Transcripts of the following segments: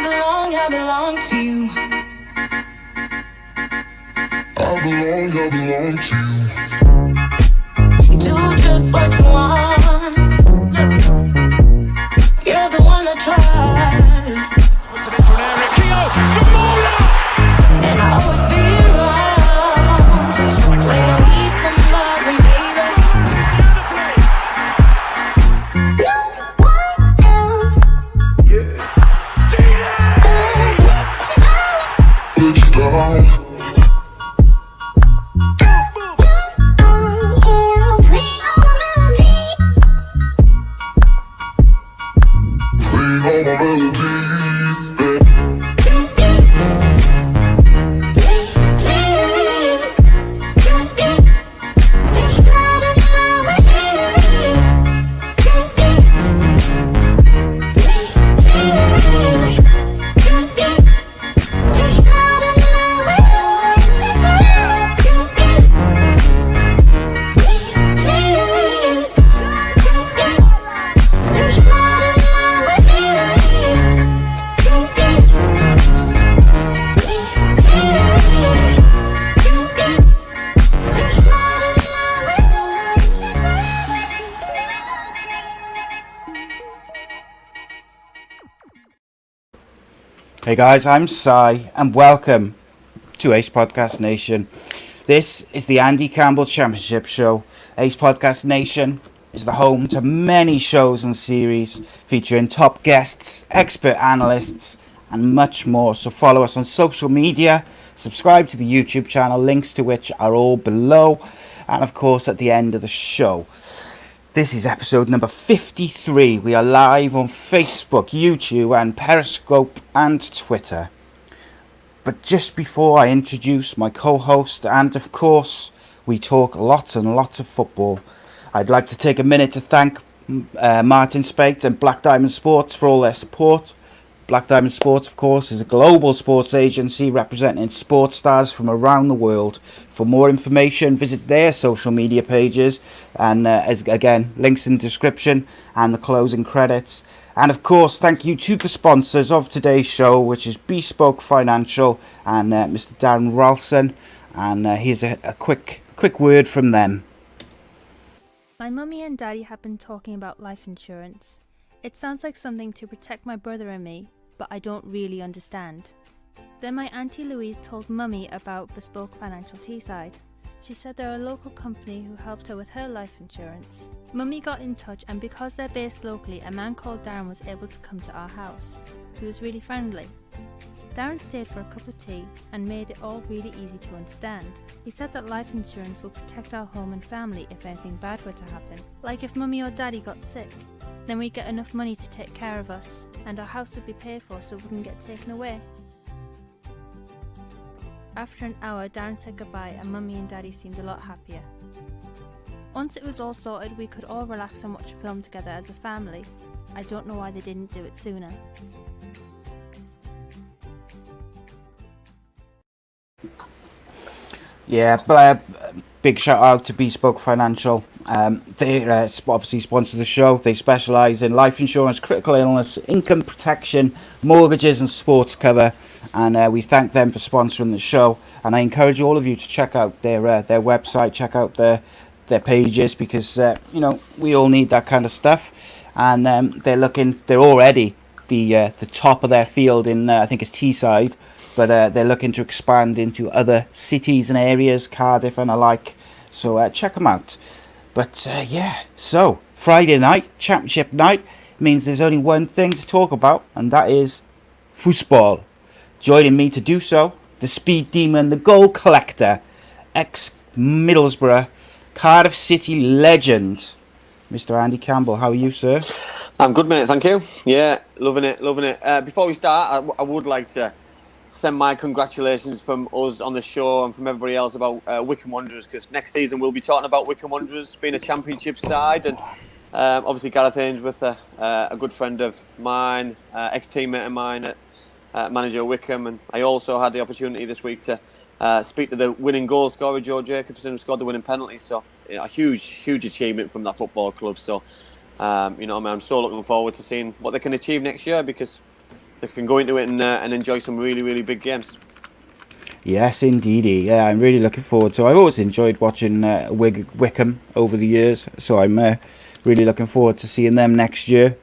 I belong to you. I belong to you. Do just what you want. You're the one I trust. Puts it into an area. Keo, Zamora! And I'll always be around when you need some love and baby. No one else. Yeah. Put you down. Hey guys, I'm Sai and welcome to Ace Podcast Nation. This is the Andy Campbell Championship Show. Ace Podcast Nation is the home to many shows and series featuring top guests, expert analysts and much more. So follow us on social media, subscribe to the YouTube channel, links to which are all below, and of course at the end of the show. This is episode number 53. We are live on Facebook, YouTube and Periscope and Twitter. But just before I introduce my co-host and of course we talk lots and lots of football, I'd like to take a minute to thank Martin Spate and Black Diamond Sports for all their support. Black Diamond Sports, of course, is a global sports agency representing sports stars from around the world. For more information, visit their social media pages, and again, links in the description and the closing credits. And of course, thank you to the sponsors of today's show, which is Bespoke Financial and Mr. Darren Ralston. And here's a quick word from them. My mummy and daddy have been talking about life insurance. It sounds like something to protect my brother and me, but I don't really understand. Then my Auntie Louise told Mummy about Bespoke Financial Teesside. She said they're a local company who helped her with her life insurance. Mummy got in touch, and because they're based locally, a man called Darren was able to come to our house. He was really friendly. Darren stayed for a cup of tea and made it all really easy to understand. He said that life insurance will protect our home and family if anything bad were to happen. Like if Mummy or Daddy got sick, then we'd get enough money to take care of us, and our house would be paid for so we wouldn't get taken away. After an hour, Darren said goodbye and Mummy and Daddy seemed a lot happier. Once it was all sorted, we could all relax and watch a film together as a family. I don't know why they didn't do it sooner. Yeah, but big shout out to Bespoke Financial. They obviously sponsor the show. They specialise in life insurance, critical illness, income protection, mortgages and sports cover. And we thank them for sponsoring the show. And I encourage all of you to check out their website, check out their pages, because we all need that kind of stuff. And they're already the top of their field in I think it's Teesside. But they're looking to expand into other cities and areas, Cardiff and alike. So check them out. But so Friday night, Championship night, means there's only one thing to talk about, and that is football. Joining me to do so, the speed demon, the goal collector, ex-Middlesbrough, Cardiff City legend, Mr. Andy Campbell. How are you, sir? I'm good, mate. Thank you. Yeah, loving it. Before we start, I would like to send my congratulations from us on the show and from everybody else about Wycombe Wanderers, because next season we'll be talking about Wycombe Wanderers being a championship side, and obviously Gareth Ainsworth, a good friend of mine, ex-teammate of mine at manager of Wycombe, and I also had the opportunity this week to speak to the winning goal scorer Joe Jacobson, who scored the winning penalty. So a huge achievement from that football club. So I'm so looking forward to seeing what they can achieve next year, because they can go into it and enjoy some really, really big games. Yes, indeedy. Yeah, I'm really looking forward to. I've always enjoyed watching Wickham over the years, so I'm really looking forward to seeing them next year.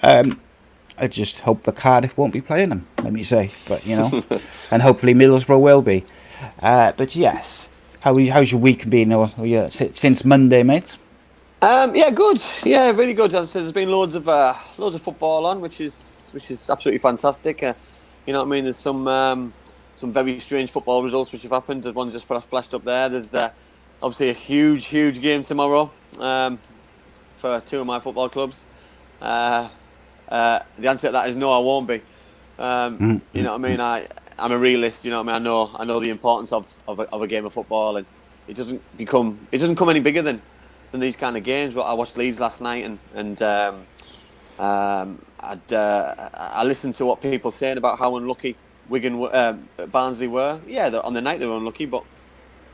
I just hope the Cardiff won't be playing them, let me say, but and hopefully Middlesbrough will be. But yes, how's your week been? Since Monday, mate? Yeah, good. Yeah, really good. As I said, there's been loads of football on, which is absolutely fantastic. You know what I mean? There's some very strange football results which have happened. There's one just flashed up there. There's obviously a huge game tomorrow for two of my football clubs. The answer to that is no, I won't be. You know what I mean? I'm a realist. You know what I mean? I know the importance of a game of football, and it doesn't come any bigger than these kind of games. But I watched Leeds last night, and I listened to what people saying about how unlucky Barnsley were. Yeah, on the night they were unlucky, but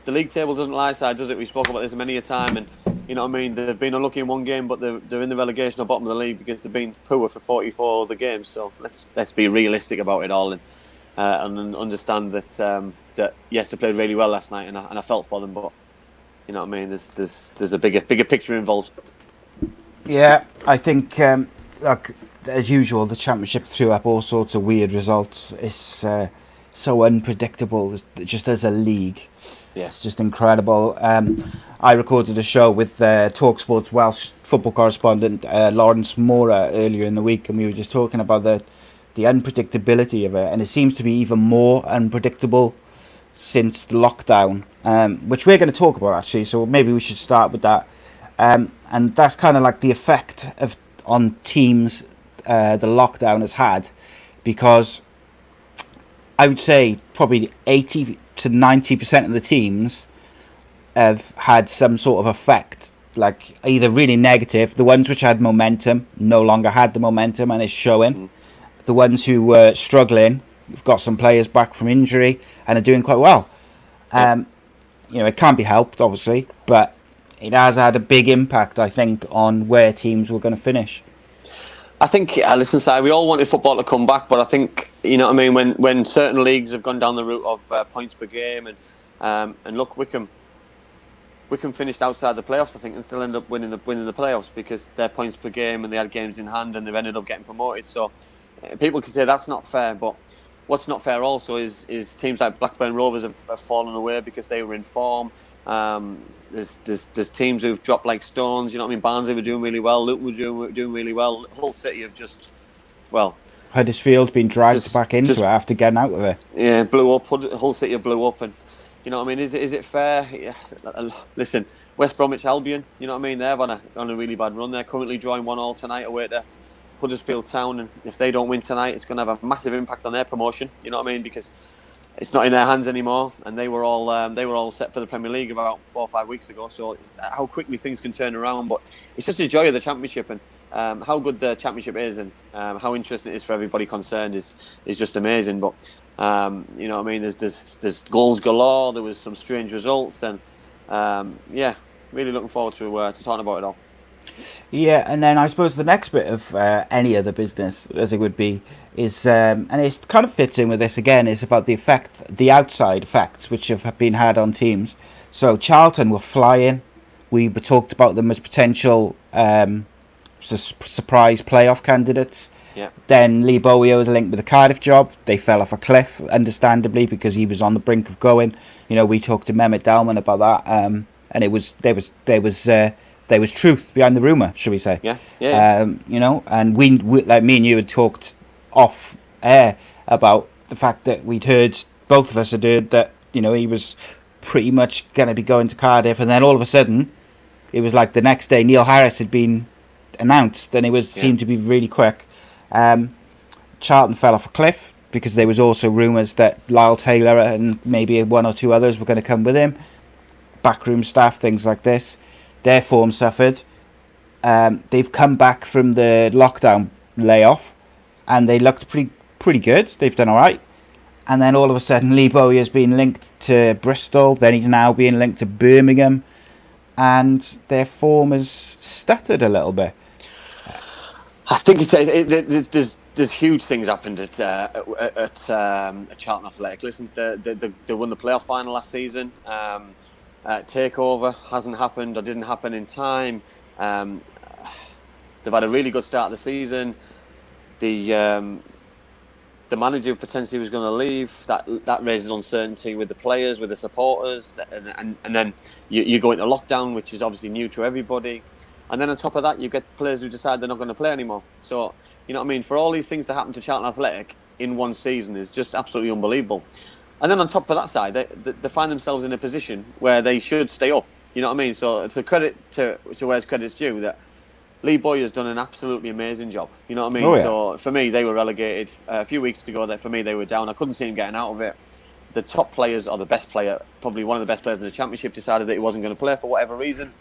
the league table doesn't lie, side, does it? We spoke about this many a time, and you know what I mean. They've been unlucky in one game, but they're in the relegation or bottom of the league because they've been poor for 44 other games. So let's be realistic about it all, and understand that yes, they played really well last night, and I felt for them, but you know what I mean. There's a bigger picture involved. Yeah, I think as usual, the Championship threw up all sorts of weird results. It's so unpredictable, just as a league. Yeah. It's just incredible. I recorded a show with TalkSport's Welsh football correspondent Lawrence Mora earlier in the week, and we were just talking about the unpredictability of it, and it seems to be even more unpredictable since the lockdown, which we're going to talk about actually. So maybe we should start with that, and that's kind of like the effect on teams the lockdown has had, because I would say probably 80 to 90% of the teams have had some sort of effect, like either really negative. The ones which had momentum no longer had the momentum, and it's showing. The ones who were struggling have got some players back from injury and are doing quite well. It can't be helped, obviously, but it has had a big impact, I think, on where teams were going to finish. I think, listen, Si, we all wanted football to come back, but I think, you know what I mean, when certain leagues have gone down the route of points per game, and look, Wickham finished outside the playoffs, I think, and still end up winning the playoffs because their points per game and they had games in hand and they've ended up getting promoted. So people can say that's not fair, but what's not fair also is teams like Blackburn Rovers have fallen away because they were in form. There's teams who've dropped like stones. You know what I mean? Barnsley were doing really well. Luton were doing really well. Hull City have Huddersfield been dragged back into it after getting out of it. Yeah, blew up. Hull City blew up, and you know what I mean? Is it fair? Yeah. Listen, West Bromwich Albion. You know what I mean? They're on a really bad run. They're currently drawing 1-1 tonight away to Huddersfield Town, and if they don't win tonight, it's going to have a massive impact on their promotion. You know what I mean? Because it's not in their hands anymore, and they were all set for the Premier League about 4 or 5 weeks ago. So how quickly things can turn around, but it's just the joy of the Championship, and how good the Championship is, and how interesting it is for everybody concerned is just amazing. But you know what I mean? There's goals galore. There was some strange results, and really looking forward to talking about it all. Yeah, and then I suppose the next bit of any other business, as it would be, is, and it kind of fits in with this again, is about the outside effects which have been had on teams. So Charlton were flying. We talked about them as potential surprise playoff candidates. Yeah. Then Lee Bowyer was linked with the Cardiff job. They fell off a cliff, understandably, because he was on the brink of going. You know, we talked to Mehmet Dalman about that, and there was truth behind the rumour, shall we say? Yeah. You know, and we like me and you had talked off air about the fact that both of us had heard that, you know, he was pretty much going to be going to Cardiff, and then all of a sudden, it was like the next day Neil Harris had been announced, and it seemed to be really quick. Charlton fell off a cliff because there was also rumours that Lyle Taylor and maybe one or two others were going to come with him, backroom staff, things like this. Their form suffered. They've come back from the lockdown layoff, and they looked pretty good. They've done all right. And then all of a sudden, Lee Bowyer's been linked to Bristol. Then he's now being linked to Birmingham, and their form has stuttered a little bit. I think there's there's huge things happened at Charlton Athletic. Listen, they won the playoff final last season. Takeover hasn't happened or didn't happen in time. They've had a really good start of the season. The manager potentially was going to leave. That raises uncertainty with the players, with the supporters, and then you go into lockdown, which is obviously new to everybody. And then on top of that, you get players who decide they're not going to play anymore. So, you know what I mean? For all these things to happen to Charlton Athletic in one season is just absolutely unbelievable. And then on top of that side, they find themselves in a position where they should stay up. You know what I mean? So it's a credit to where's credit's due that Lee Bowyer's done an absolutely amazing job. You know what I mean? Oh, yeah. So for me, they were relegated a few weeks ago. That for me, they were down. I couldn't see him getting out of it. The top players, or the best player, probably one of the best players in the Championship, decided that he wasn't going to play for whatever reason.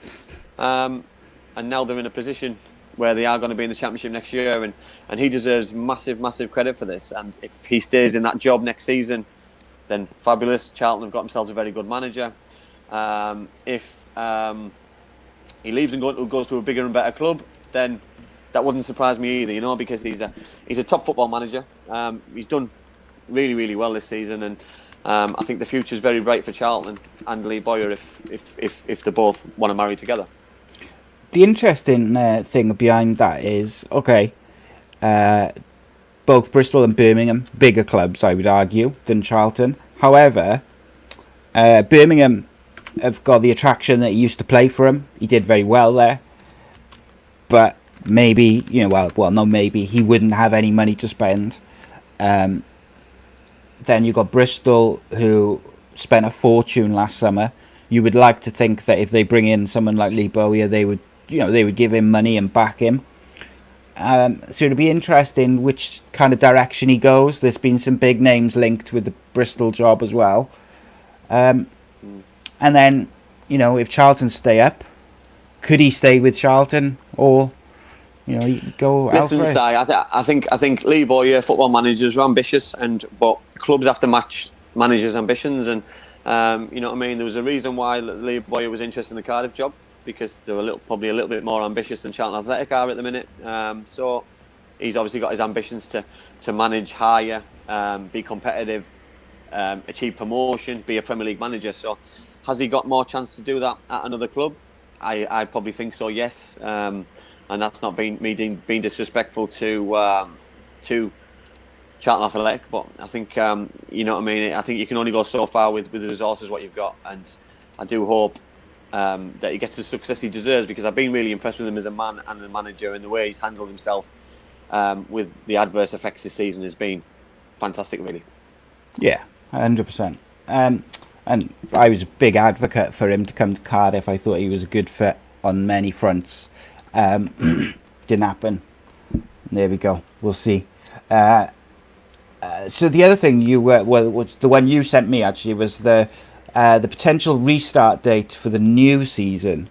And now they're in a position where they are going to be in the Championship next year, and he deserves massive, massive credit for this. And if he stays in that job next season, then fabulous. Charlton have got themselves a very good manager. If he leaves and goes to a bigger and better club, then that wouldn't surprise me either, you know, because he's a top football manager. He's done really, really well this season, and I think the future is very bright for Charlton and Lee Bowyer if they both want to marry together. The interesting thing behind that is, okay, both Bristol and Birmingham, bigger clubs, I would argue, than Charlton. However, Birmingham have got the attraction that he used to play for him. He did very well there. But maybe, you know, no, maybe he wouldn't have any money to spend. Then you got Bristol, who spent a fortune last summer. You would like to think that if they bring in someone like Lee Bowyer, they would give him money and back him. So it'll be interesting which kind of direction he goes. There's been some big names linked with the Bristol job as well. And then, you know, if Charlton stay up, could he stay with Charlton, or, you know, go elsewhere? Listen, I think Lee Bowyer, football managers, are ambitious, but clubs have to match managers' ambitions. And you know what I mean. There was a reason why Lee Bowyer was interested in the Cardiff job, because they were probably a little bit more ambitious than Charlton Athletic are at the minute. So he's obviously got his ambitions to manage higher, be competitive, achieve promotion, be a Premier League manager. So has he got more chance to do that at another club? I probably think so, yes. And that's not being disrespectful to Charlton Athletic, but I think you know what I mean. I think you can only go so far with the resources what you've got, and I do hope that he gets the success he deserves, because I've been really impressed with him as a man and a manager, and the way he's handled himself with the adverse effects this season has been fantastic, really. Yeah, 100%. And I was a big advocate for him to come to Cardiff. I thought he was a good fit on many fronts. Didn't happen. There we go. We'll see. So the other thing was the one you sent me, actually, was the potential restart date for the new season.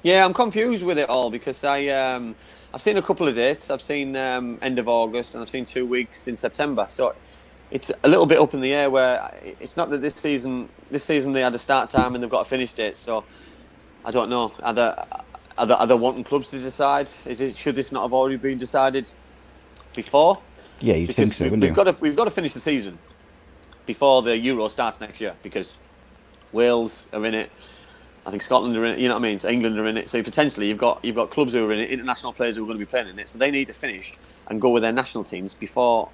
Yeah, I'm confused with it all, because I've seen a couple of dates. I've seen end of August, and I've seen 2 weeks in September. So it's a little bit up in the air, where it's not that this season they had a start time and they've got a finish date. So I don't know. Are they wanting clubs to decide? Should this not have already been decided before? Yeah, you'd think so, wouldn't you? We've got to finish the season before the Euro starts next year, because Wales are in it. I think Scotland are in it. You know what I mean? So England are in it. So potentially you've got clubs who are in it, international players who are going to be playing in it. So they need to finish and go with their national teams before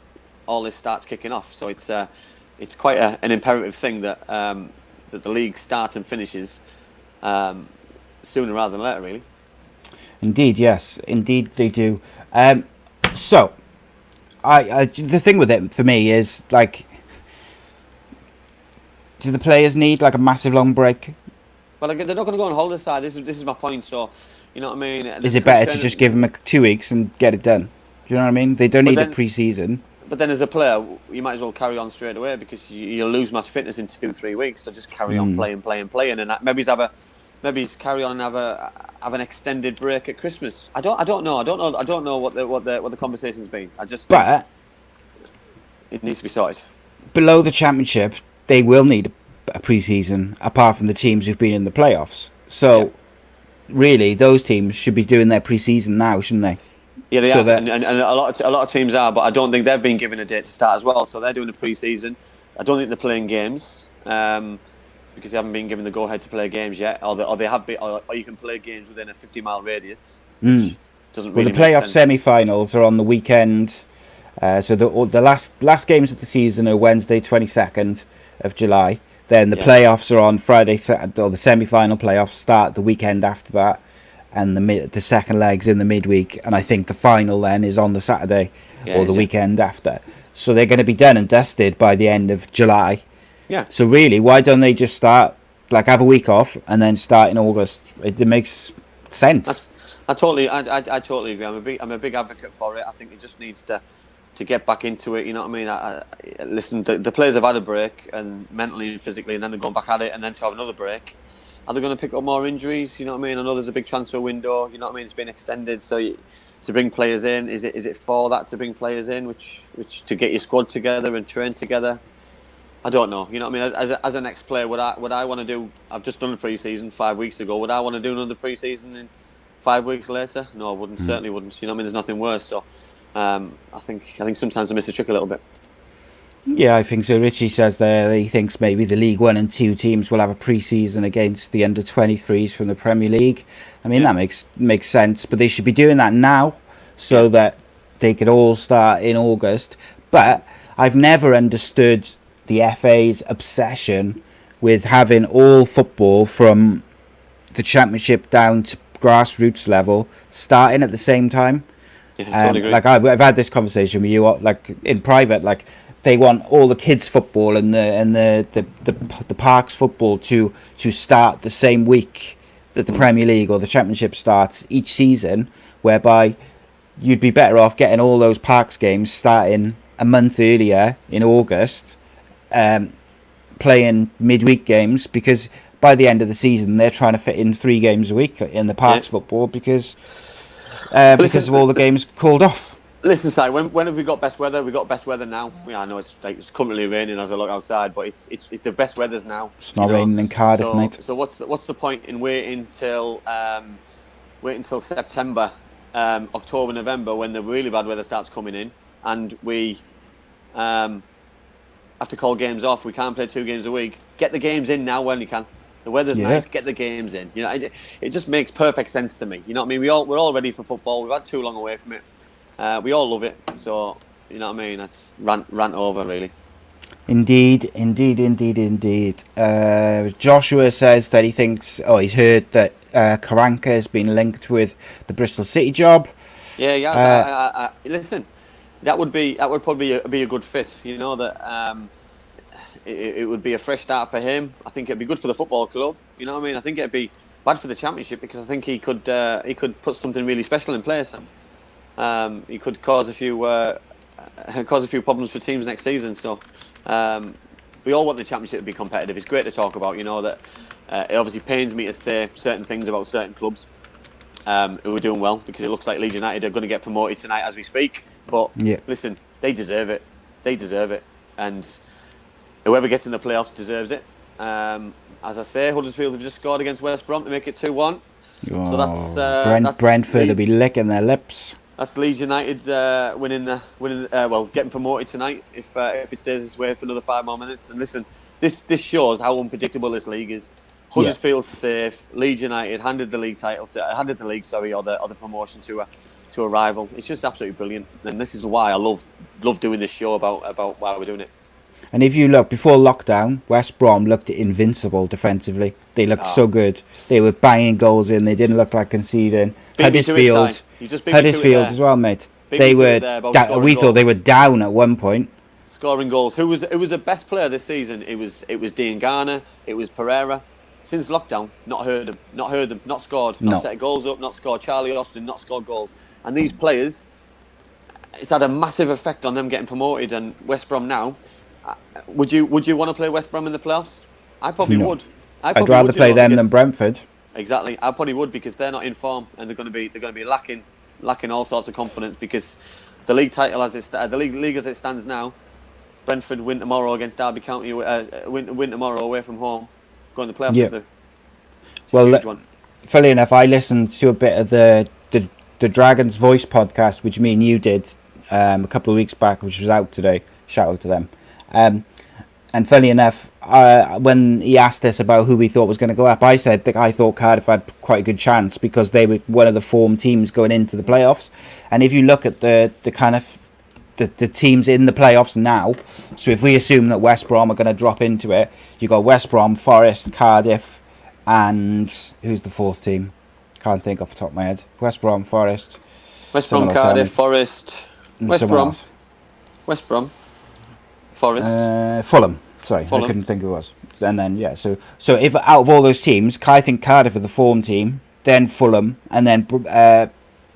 all this starts kicking off. So it's quite an imperative thing that the league starts and finishes sooner rather than later, really. Indeed, yes. Indeed, they do. So, the thing with it for me is, like, do the players need like a massive long break? Well, they're not going to go on holiday side. This is my point. So, you know what I mean. Is it better to just give them 2 weeks and get it done? Do you know what I mean? They don't need a pre-season. But then, as a player, you might as well carry on straight away, because you'll lose match fitness in 2-3 weeks. So just carry on playing, and maybe carry on and have an extended break at Christmas. I don't know what the conversation's been. I just think it needs to be sorted. Below the Championship, they will need a pre-season, apart from the teams who've been in the playoffs. So, really, those teams should be doing their pre-season now, shouldn't they? Yeah, they So are, that and a lot of teams are, but I don't think they've been given a date to start as well. So they're doing a pre-season. I don't think they're playing games because they haven't been given the go-ahead to play games yet, or they have been, or you can play games within a 50-mile radius, which doesn't well, really the make playoff sense. semi-finals are on the weekend. So the last games of the season are Wednesday, 22nd of July. Then the playoffs are on Friday, or the semi-final playoffs start the weekend after that, and the second leg's in the midweek, and I think the final then is on the Saturday or the weekend after. So they're going to be done and dusted by the end of July. Yeah. So really, why don't they just start, like, have a week off and then start in August? It makes sense. I totally agree. I'm a big advocate for it. I think it just needs to get back into it. You know what I mean? Listen, the players have had a break, and mentally and physically, and then they're going back at it, and then to have another break. Are they going to pick up more injuries? You know what I mean? I know there's a big transfer window. You know what I mean? It's been extended, so to bring players in, is it for that to bring players in, which to get your squad together and train together? I don't know. You know what I mean? As an ex-player, would I want to do? I've just done a pre-season 5 weeks ago. Would I want to do another pre-season in 5 weeks later? No, I wouldn't. Certainly wouldn't. You know what I mean? There's nothing worse. So I think sometimes I miss the trick a little bit. Yeah, I think so. Richie says there he thinks maybe the League 1 and 2 teams will have a pre-season against the under-23s from the Premier League. I mean, that makes sense, but they should be doing that now so that they could all start in August. But I've never understood the FA's obsession with having all football from the Championship down to grassroots level starting at the same time. Yeah, I totally agree. Like I've had this conversation with you, like in private, like they want all the kids' football and the parks football to start the same week that the Premier League or the Championship starts each season, whereby you'd be better off getting all those parks games starting a month earlier in August, playing midweek games, because by the end of the season they're trying to fit in 3 games a week in the parks football because of all the games called off. Listen, Si, when have we got best weather? We got best weather now. Yeah, I know it's currently raining as I look outside, but it's the best weather's now. It's not raining in Cardiff, mate. So what's the point in waiting till September, October, November, when the really bad weather starts coming in, and we have to call games off? We can't play 2 games a week. Get the games in now when you can. The weather's nice. Get the games in. You know, it just makes perfect sense to me. You know what I mean? We're all ready for football. We've had too long away from it. We all love it, so you know what I mean. That's rant over, really. Indeed. Joshua says that he thinks, he's heard that Karanka has been linked with the Bristol City job. Yeah. Listen, that would probably be a good fit. You know that it would be a fresh start for him. I think it'd be good for the football club. You know what I mean? I think it'd be bad for the Championship because I think he could put something really special in place. He could cause a few problems for teams next season. So we all want the Championship to be competitive. It's great to talk about. You know that it obviously pains me to say certain things about certain clubs who are doing well, because it looks like Leeds United are going to get promoted tonight as we speak. But listen, they deserve it. And whoever gets in the playoffs deserves it. As I say, Huddersfield have just scored against West Brom to make it 2-1. So that's Brentford will be licking their lips. That's Leeds United getting promoted tonight if it stays this way for another 5 more minutes. And listen, this shows how unpredictable this league is. Huddersfield's safe. Leeds United handed the league, or the promotion to a rival. It's just absolutely brilliant, and this is why I love doing this show about why we're doing it. And if you look, before lockdown, West Brom looked invincible defensively. They looked so good. They were banging goals in. They didn't look like conceding. Huddersfield as well, mate. We thought they were down at one point. Scoring goals. Who was the best player this season? It was Dean Garner. It was Pereira. Since lockdown, not heard them. Not scored. Not set goals up. Not scored. Charlie Austin, not scored goals. And these players, it's had a massive effect on them getting promoted. And West Brom now. Would you want to play West Brom in the playoffs? I probably would. I'd rather play them than Brentford. Exactly, I probably would, because they're not in form and they're going to be lacking all sorts of confidence, because the league title the league as it stands now, Brentford win tomorrow against Derby County, win tomorrow away from home, go in the playoffs. Yeah. Well, funny enough, I listened to a bit of the the Dragon's Voice podcast, which me and you did a couple of weeks back, which was out today. Shout out to them. And funny enough, when he asked us about who we thought was going to go up, I said that I thought Cardiff had quite a good chance because they were one of the form teams going into the playoffs. And if you look at the kind of the teams in the playoffs now, so if we assume that West Brom are going to drop into it, you got West Brom, Forest, Cardiff, and who's the fourth team? Can't think off the top of my head. West Brom, Forest, West Brom, Cardiff, Forest, West Brom, else. West Brom, Forest, Fulham. Sorry, Fulham. I couldn't think who it was. And then so if out of all those teams, I think Cardiff are the form team, then Fulham, and then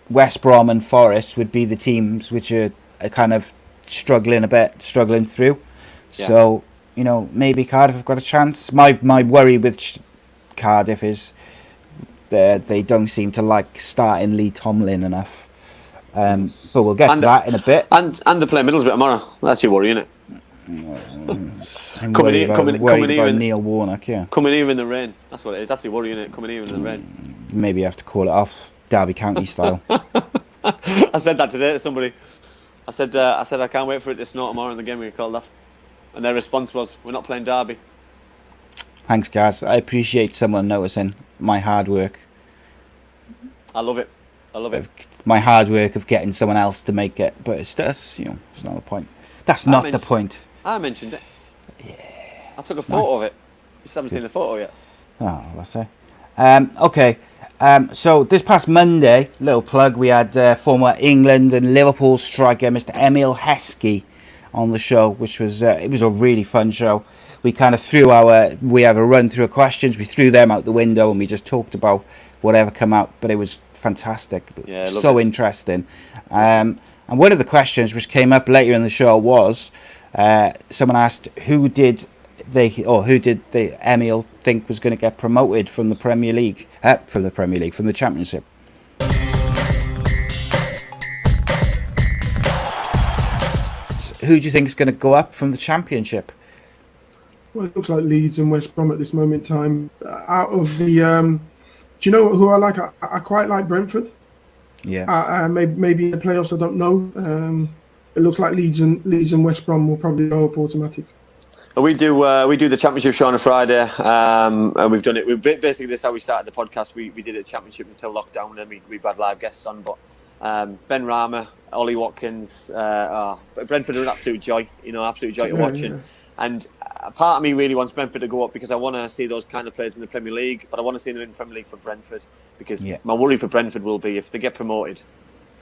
West Brom and Forest would be the teams which are kind of struggling through. Yeah. So maybe Cardiff have got a chance. My worry with Cardiff is that they don't seem to like starting Lee Tomlin enough. But we'll get to that in a bit. And they play Middlesbrough tomorrow. That's your worry, isn't it? I'm worried about Neil Warnock, coming here in the rain. That's what it is. That's your worry, isn't it? Coming here in the rain. Maybe you have to call it off Derby County style. I said that today to somebody. I said I can't wait for it to snow tomorrow in the game we get called off. And their response was, "We're not playing Derby." Thanks, guys. I appreciate someone noticing my hard work. I love it. My hard work of getting someone else to make it, but it's not the point. That's not the point. I mentioned it. Yeah. I took a photo of it. You still haven't seen the photo yet. Oh, let's say. Okay. So this past Monday, little plug, we had former England and Liverpool striker Mr. Emil Heskey on the show, which was it was a really fun show. We kind of we have a run through of questions. We threw them out the window and we just talked about whatever come out. But it was fantastic, so interesting. And one of the questions which came up later in the show was someone asked who did Emil think was going to get promoted from the Premier League, from the Championship. So who do you think is going to go up from the Championship? Well, it looks like Leeds and West Brom at this moment in time. Out of the, do you know who I like? I quite like Brentford. Yeah. Maybe in the playoffs, I don't know. It looks like Leeds and West Brom will probably go up automatic. We do the Championship show on a Friday, and we've done it. Basically, this is how we started the podcast. We did a Championship until lockdown, and we've had live guests on. But Ben Rama, Ollie Watkins, Brentford are an absolute joy. Absolute joy to watch. Yeah. And a part of me really wants Brentford to go up because I want to see those kind of players in the Premier League, but I want to see them in the Premier League for Brentford because my worry for Brentford will be if they get promoted,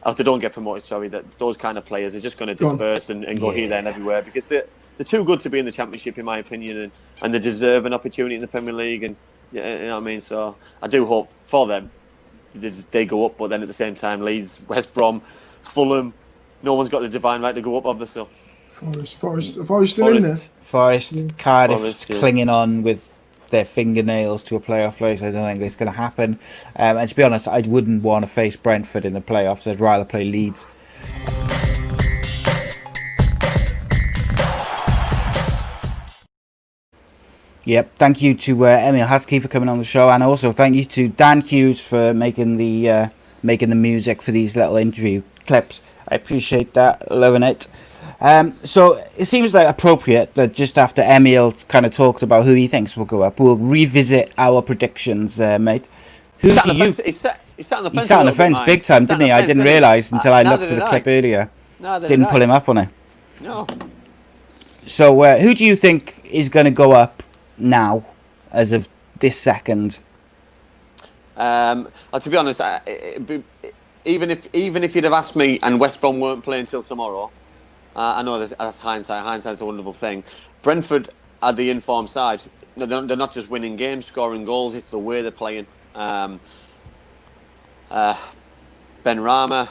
or if they don't get promoted, that those kind of players are just going to disperse and go here, there and everywhere because they're too good to be in the Championship, in my opinion, and they deserve an opportunity in the Premier League. And you know what I mean? So I do hope for them they go up, but then at the same time, Leeds, West Brom, Fulham, no one's got the divine right to go up, obviously. Forest still in there. Forest, Cardiff clinging on with their fingernails to a playoff place. I don't think it's going to happen. And to be honest, I wouldn't want to face Brentford in the playoffs. I'd rather play Leeds. Yep. Thank you to Emil Heskey for coming on the show, and also thank you to Dan Hughes for making the music for these little interview clips. I appreciate that. Loving it. So it seems like appropriate that just after Emil kind of talked about who he thinks will go up, we'll revisit our predictions, mate. He sat on the fence. He sat on the fence big time, didn't he? I didn't realise until I looked at the clip earlier. Didn't pull him up on it. No. So who do you think is going to go up now, as of this second? To be honest, even if you'd have asked me and West Brom weren't playing till tomorrow. I know that's hindsight. Hindsight's a wonderful thing. Brentford are the informed side. They're not just winning games, scoring goals. It's the way they're playing. Ben Rama,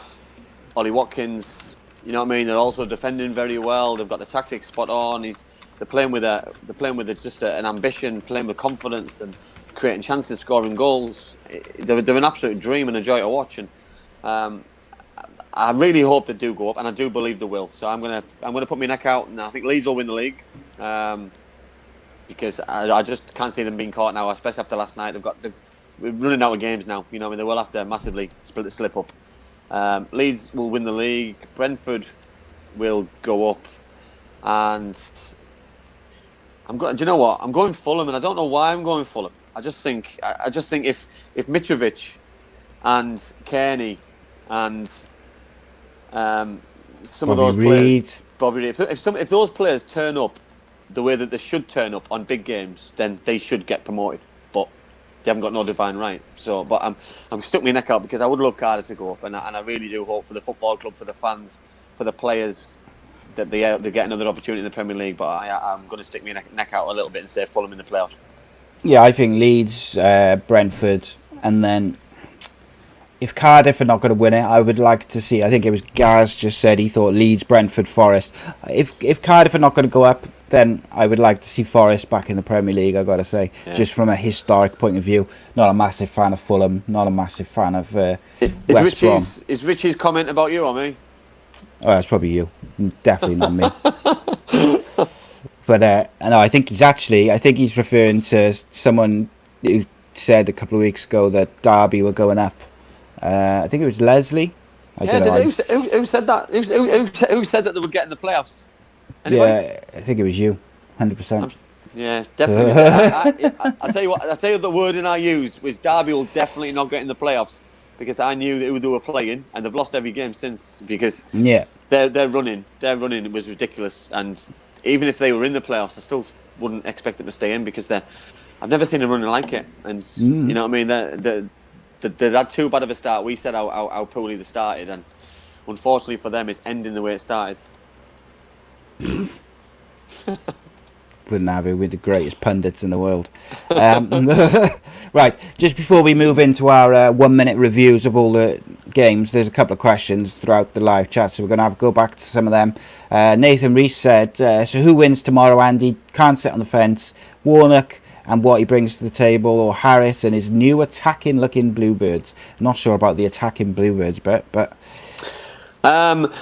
Ollie Watkins. You know what I mean? They're also defending very well. They've got the tactics spot on. They're playing with an ambition, playing with confidence, and creating chances, scoring goals. They're an absolute dream and a joy to watch. And I really hope they do go up, and I do believe they will. So I'm gonna put my neck out, and I think Leeds will win the league because I just can't see them being caught now, especially after last night. We're running out of games now. You know, they will have to massively slip up. Leeds will win the league. Brentford will go up, and do you know what? I'm going Fulham, and I don't know why I'm going Fulham. I just think if Mitrovic and Kearney and some of those players, Bobby Reid, if those players turn up the way that they should turn up on big games, then they should get promoted. But they haven't got no divine right. So, but I'm stuck my neck out because I would love Cardiff to go up, and I really do hope for the football club, for the fans, for the players, that they get another opportunity in the Premier League. But I'm going to stick my neck out a little bit and say Fulham in the playoffs. Yeah, I think Leeds, Brentford, and then if Cardiff are not going to win it, I would like to see. I think it was Gaz just said he thought Leeds, Brentford, Forest. If Cardiff are not going to go up, then I would like to see Forest back in the Premier League. I've got to say, just from a historic point of view. Not a massive fan of Fulham. Not a massive fan of West Brom. Is Richie's comment about you or me? Oh, that's probably you. Definitely not me. But no, I think he's referring to someone who said a couple of weeks ago that Derby were going up. I think it was Leslie. I don't know. Who said that? Who said that they would get in the playoffs? Anybody? Yeah, I think it was you, 100%. Yeah, definitely. I tell you what. The wording I used was Derby will definitely not get in the playoffs because I knew who they were playing, and they've lost every game since because their running was ridiculous. And even if they were in the playoffs, I still wouldn't expect them to stay in because I've never seen them running like it. And you know what I mean? They had too bad of a start. We said how poorly they started, and unfortunately for them, it's ending the way it started. Wouldn't have it with the greatest pundits in the world. Right, just before we move into our 1 minute reviews of all the games, there's a couple of questions throughout the live chat, so we're going to go back to some of them. Nathan Rees said, so who wins tomorrow, Andy? Can't sit on the fence. Warnock and what he brings to the table, or Harris and his new attacking looking Bluebirds? Not sure about the attacking Bluebirds bit, but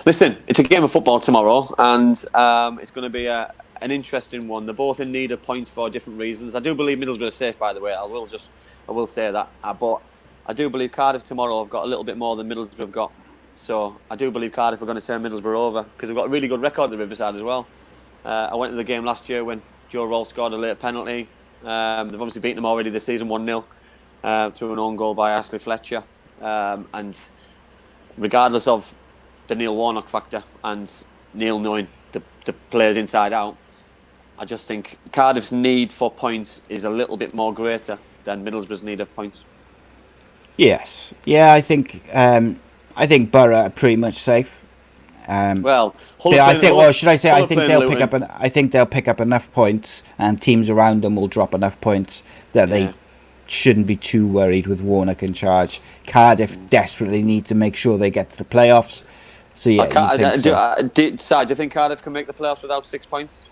listen, it's a game of football tomorrow, and it's going to be an interesting one. They're both in need of points for different reasons. I do believe Middlesbrough are safe, by the way. I will say that. But I do believe Cardiff tomorrow have got a little bit more than Middlesbrough have got. So I do believe Cardiff are going to turn Middlesbrough over because they've got a really good record at the Riverside as well. I went to the game last year when Joe Roll scored a late penalty. They've obviously beaten them already this season 1-0 through an own goal by Ashley Fletcher. And regardless of the Neil Warnock factor and Neil knowing the players inside out, I just think Cardiff's need for points is a little bit more greater than Middlesbrough's need of points. Yes, yeah, I think Boro are pretty much safe. I think they'll pick up enough points, and teams around them will drop enough points that they shouldn't be too worried with Warnock in charge. Cardiff desperately need to make sure they get to the playoffs. So yeah, do you think Cardiff can make the playoffs without 6 points?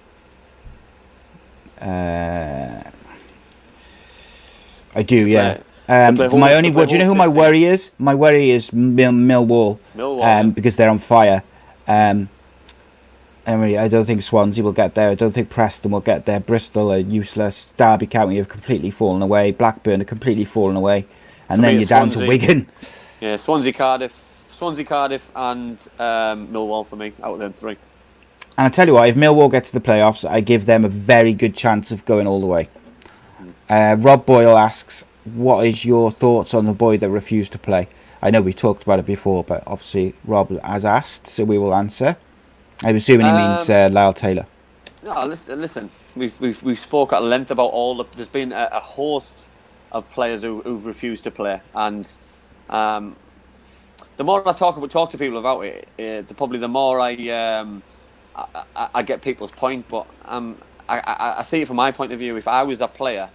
I do, yeah. Do you know who my worry is? My worry is Millwall. Because they're on fire. I don't think Swansea will get there. I don't think Preston will get there. Bristol are useless. Derby County have completely fallen away. Blackburn have completely fallen away. And then you're down to Wigan. Yeah, Swansea, Cardiff, and Millwall for me out of them three. And I tell you what, if Millwall get to the playoffs, I give them a very good chance of going all the way. Rob Boyle asks, what is your thoughts on the boy that refused to play? I know we talked about it before, but obviously Rob has asked, so we will answer. I'm assuming he means Lyle Taylor. No, listen. We've spoke at length about there's been a host of players who've refused to play, and the more I talk to people about it, the more I get people's point, but I see it from my point of view. If I was a player,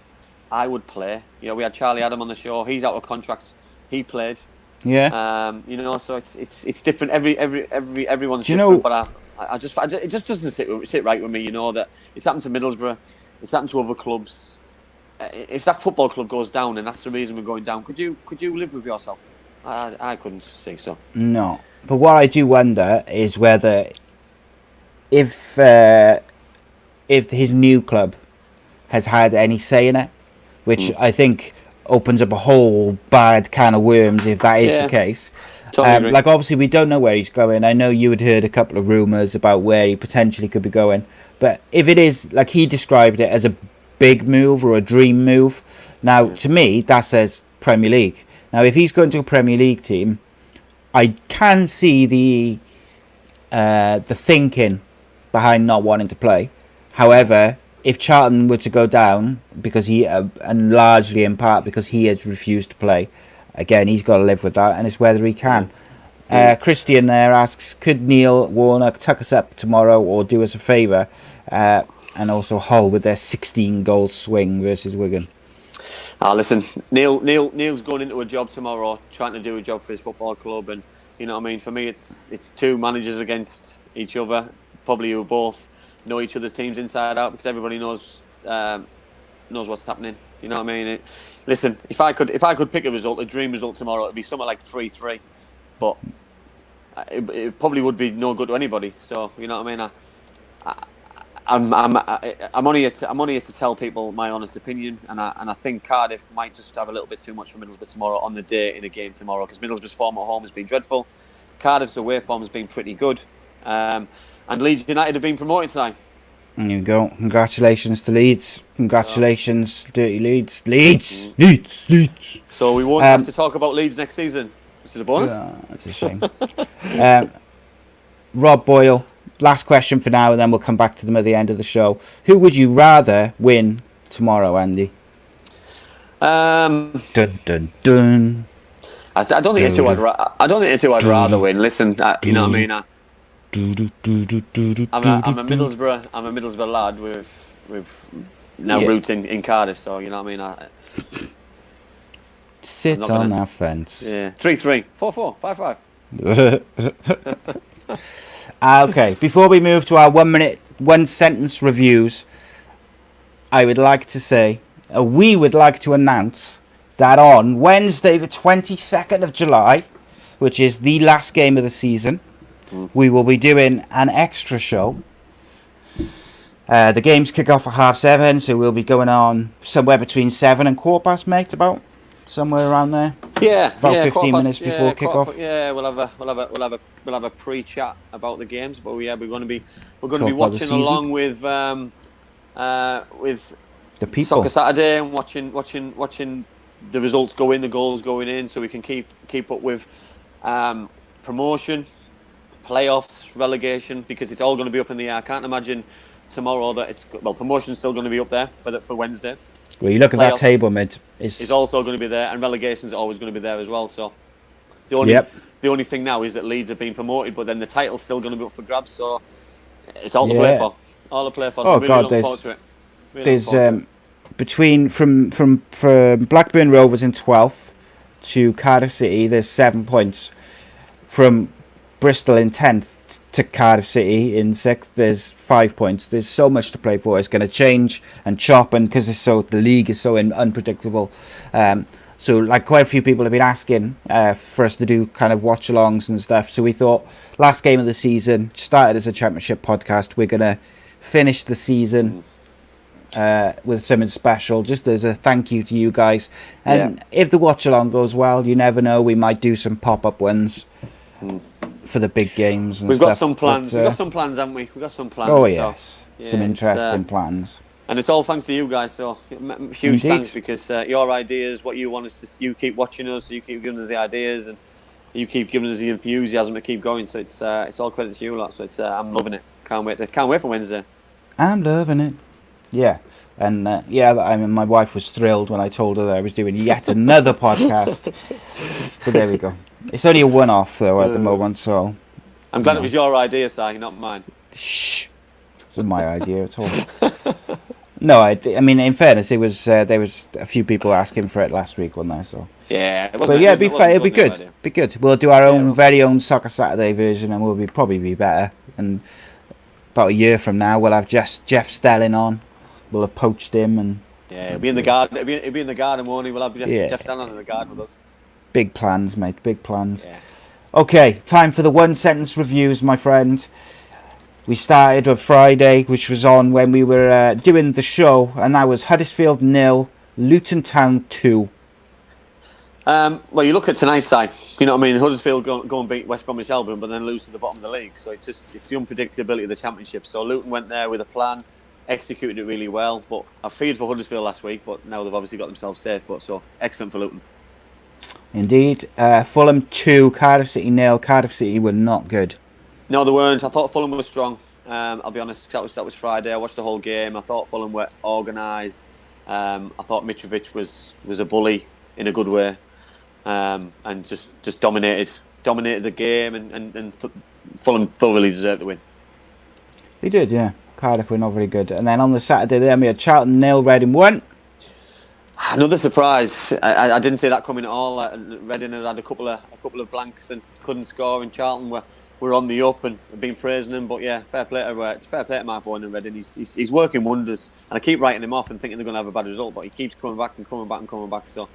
I would play. You know, we had Charlie Adam on the show. He's out of contract. He played. Yeah. So it's different. Everyone's different. But it just doesn't sit right with me. You know that it's happened to Middlesbrough. It's happened to other clubs. If that football club goes down, and that's the reason we're going down, could you live with yourself? I couldn't think so. No, but what I do wonder is whether if his new club has had any say in it, which I think opens up a whole bad can of worms if that is the case. Totally agree. Like, obviously, we don't know where he's going. I know you had heard a couple of rumours about where he potentially could be going. But if it is, like he described it as a big move or a dream move, now, to me, that says Premier League. Now, if he's going to a Premier League team, I can see the thinking behind not wanting to play. However, if Charlton were to go down, because and largely in part because he has refused to play, again, he's got to live with that, and it's whether he can. Christian there asks, could Neil Warnock tuck us up tomorrow or do us a favour? And also Hull with their 16-goal swing versus Wigan. Listen, Neil's going into a job tomorrow, trying to do a job for his football club, and you know what I mean. For me, it's two managers against each other, probably who both know each other's teams inside out, because everybody knows what's happening. You know what I mean? Listen, if I could pick a result, a dream result tomorrow, it'd be something like 3-3, but it probably would be no good to anybody. So you know what I mean? I'm only here to tell people my honest opinion, and I think Cardiff might just have a little bit too much for Middlesbrough tomorrow on the day in a game tomorrow, because Middlesbrough's form at home has been dreadful, Cardiff's away form has been pretty good, and Leeds United have been promoted tonight. There you go. Congratulations to Leeds. Congratulations, dirty Leeds. Leeds. So we won't have to talk about Leeds next season, which is a bonus. That's a shame. Rob Boyle. Last question for now, and then we'll come back to them at the end of the show. Who would you rather win tomorrow, Andy? Dun dun dun. I don't think it's who I'd rather win. Listen, you know what I mean. I'm a Middlesbrough lad with now rooting in Cardiff, so you know what I mean. Sit on that fence. Yeah, 3-3, 4-4, 5-5. Okay, before we move to our 1 minute, 1 sentence reviews, I would like to say, we would like to announce that on Wednesday, the 22nd of July, which is the last game of the season, we will be doing an extra show. The games kick off at 7:30, so we'll be going on somewhere between 7 and 15, mate, about somewhere around there. Yeah, about 15 minutes before kick-off. Yeah, we'll have a pre-chat about the games, but we're going to be watching along with the people. Soccer Saturday, and watching the results go in, the goals going in, so we can keep up with promotion, playoffs, relegation, because it's all going to be up in the air. I can't imagine tomorrow that promotion's still going to be up there for Wednesday. Well, you look at that table, mate. It's also going to be there, and relegation's always going to be there as well. So the only thing now is that Leeds have been promoted, but then the title's still going to be up for grabs. So it's all to play for. All to play for. Oh, so God, there's from Blackburn Rovers in 12th to Cardiff City, there's 7 points. From Bristol in 10th to Cardiff City in 6th, there's 5 points. There's so much to play for. It's going to change and chop, and because the league is so unpredictable. So like quite a few people have been asking for us to do kind of watch-alongs and stuff. So we thought last game of the season, started as a championship podcast. We're going to finish the season with something special, just as a thank you to you guys. And if the watch-along goes well, you never know, we might do some pop-up ones for the big games and We've stuff. got some plans. We've got some plans, haven't we? We've got some plans. Oh, yes. So, some interesting plans. And it's all thanks to you guys, so huge thanks, because your ideas, what you want us to, you keep watching us, you keep giving us the ideas, and you keep giving us the enthusiasm to keep going. So it's all credit to you lot. So it's I'm loving it. Can't wait for Wednesday. I'm loving it. Yeah. And I mean, my wife was thrilled when I told her that I was doing yet another podcast. But there we go. It's only a one-off though at the moment, so I'm glad it was your idea, Si, not mine. Shh. It wasn't my idea at all. No, I mean, in fairness, it was there was a few people asking for it last week, wasn't there? So yeah, but yeah, it'll be good. Be good. We'll do our very own Soccer Saturday version, and we'll probably be better. And about a year from now, we'll have Jeff Stelling on. We'll have poached him, and it'll be in the garden. It'll be in the garden, won't he? We'll have Jeff Stelling in the garden with us. Big plans, mate. Big plans. Yeah. Okay, time for the 1 sentence reviews, my friend. We started on Friday, which was on when we were doing the show, and that was Huddersfield 0, Luton Town 2. Well, you look at tonight's side. You know what I mean? Huddersfield go and beat West Bromwich Albion, but then lose to the bottom of the league. So it's the unpredictability of the Championship. So Luton went there with a plan, executed it really well. But I feared for Huddersfield last week, but now they've obviously got themselves safe. But so excellent for Luton. Indeed. Fulham 2, Cardiff City 0. Cardiff City were not good. No, they weren't. I thought Fulham was strong. I'll be honest, that was Friday. I watched the whole game. I thought Fulham were organised. I thought Mitrovic was a bully in a good way. And just dominated the game, and Fulham thoroughly deserved the win. They did, yeah. Cardiff were not very good. And then on the Saturday there, we had Charlton 0, Reading 1. Another surprise. I didn't see that coming at all. Reading had a couple of blanks and couldn't score, and Charlton were on the up and have been praising him. But yeah, fair play to Mark Bowen and Reading. He's working wonders, and I keep writing him off and thinking they're going to have a bad result, but he keeps coming back and coming back and coming back. So.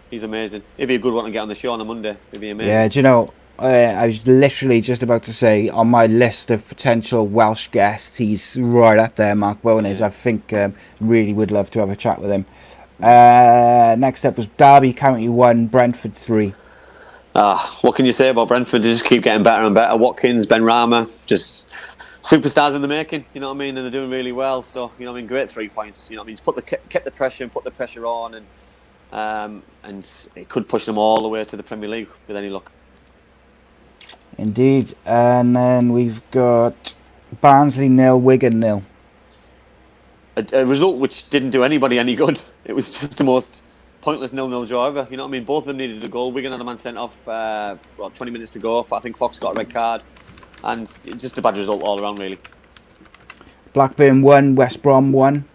He's amazing. He'd be a good one to get on the show on a Monday. He'd be amazing. Yeah, do you know, I was literally just about to say on my list of potential Welsh guests, he's right up there, Mark Bowen is. I think really would love to have a chat with him. Next up was Derby County 1, Brentford 3. What can you say about Brentford? They just keep getting better and better. Watkins, Ben Rama, just superstars in the making, you know what I mean? And they're doing really well. So, you know what I mean? Great 3 points. You know what I mean? Just kept the pressure and put the pressure on, and it could push them all the way to the Premier League with any luck. Indeed. And then we've got Barnsley 0, Wigan 0. A result which didn't do anybody any good. It was just the most pointless 0-0 draw ever. You know what I mean? Both of them needed a goal. Wigan had a man sent off 20 minutes to go. I think Fox got a red card, and just a bad result all around, really. Blackburn 1, West Brom 1.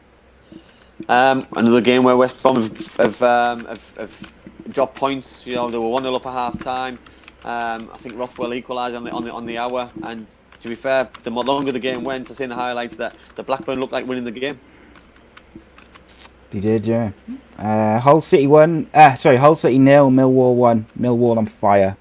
Another game where West Brom have dropped points. You know, they were 1-0 up at half time. I think Rothwell equalised on the hour. And to be fair, the more longer the game went, I seen the highlights that the Blackburn looked like winning the game. They did, yeah. Hull City 0, Millwall 1. Millwall on fire.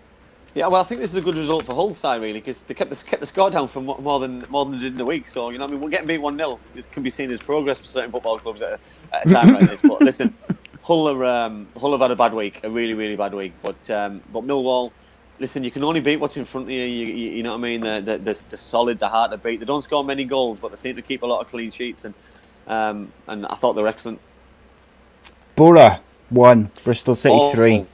Yeah, well, I think this is a good result for Hull's side, really, because they kept the score down for more than they did in the week. So, you know, I mean, we're getting beat 1-0. This can be seen as progress for certain football clubs at a time like this. But listen, Hull have had a bad week, a really, really bad week. But Millwall, listen, you can only beat what's in front of you. You know what I mean? They're solid, they're hard to beat. They don't score many goals, but they seem to keep a lot of clean sheets. And I thought they were excellent. Boro 1, Bristol City Awful. 3.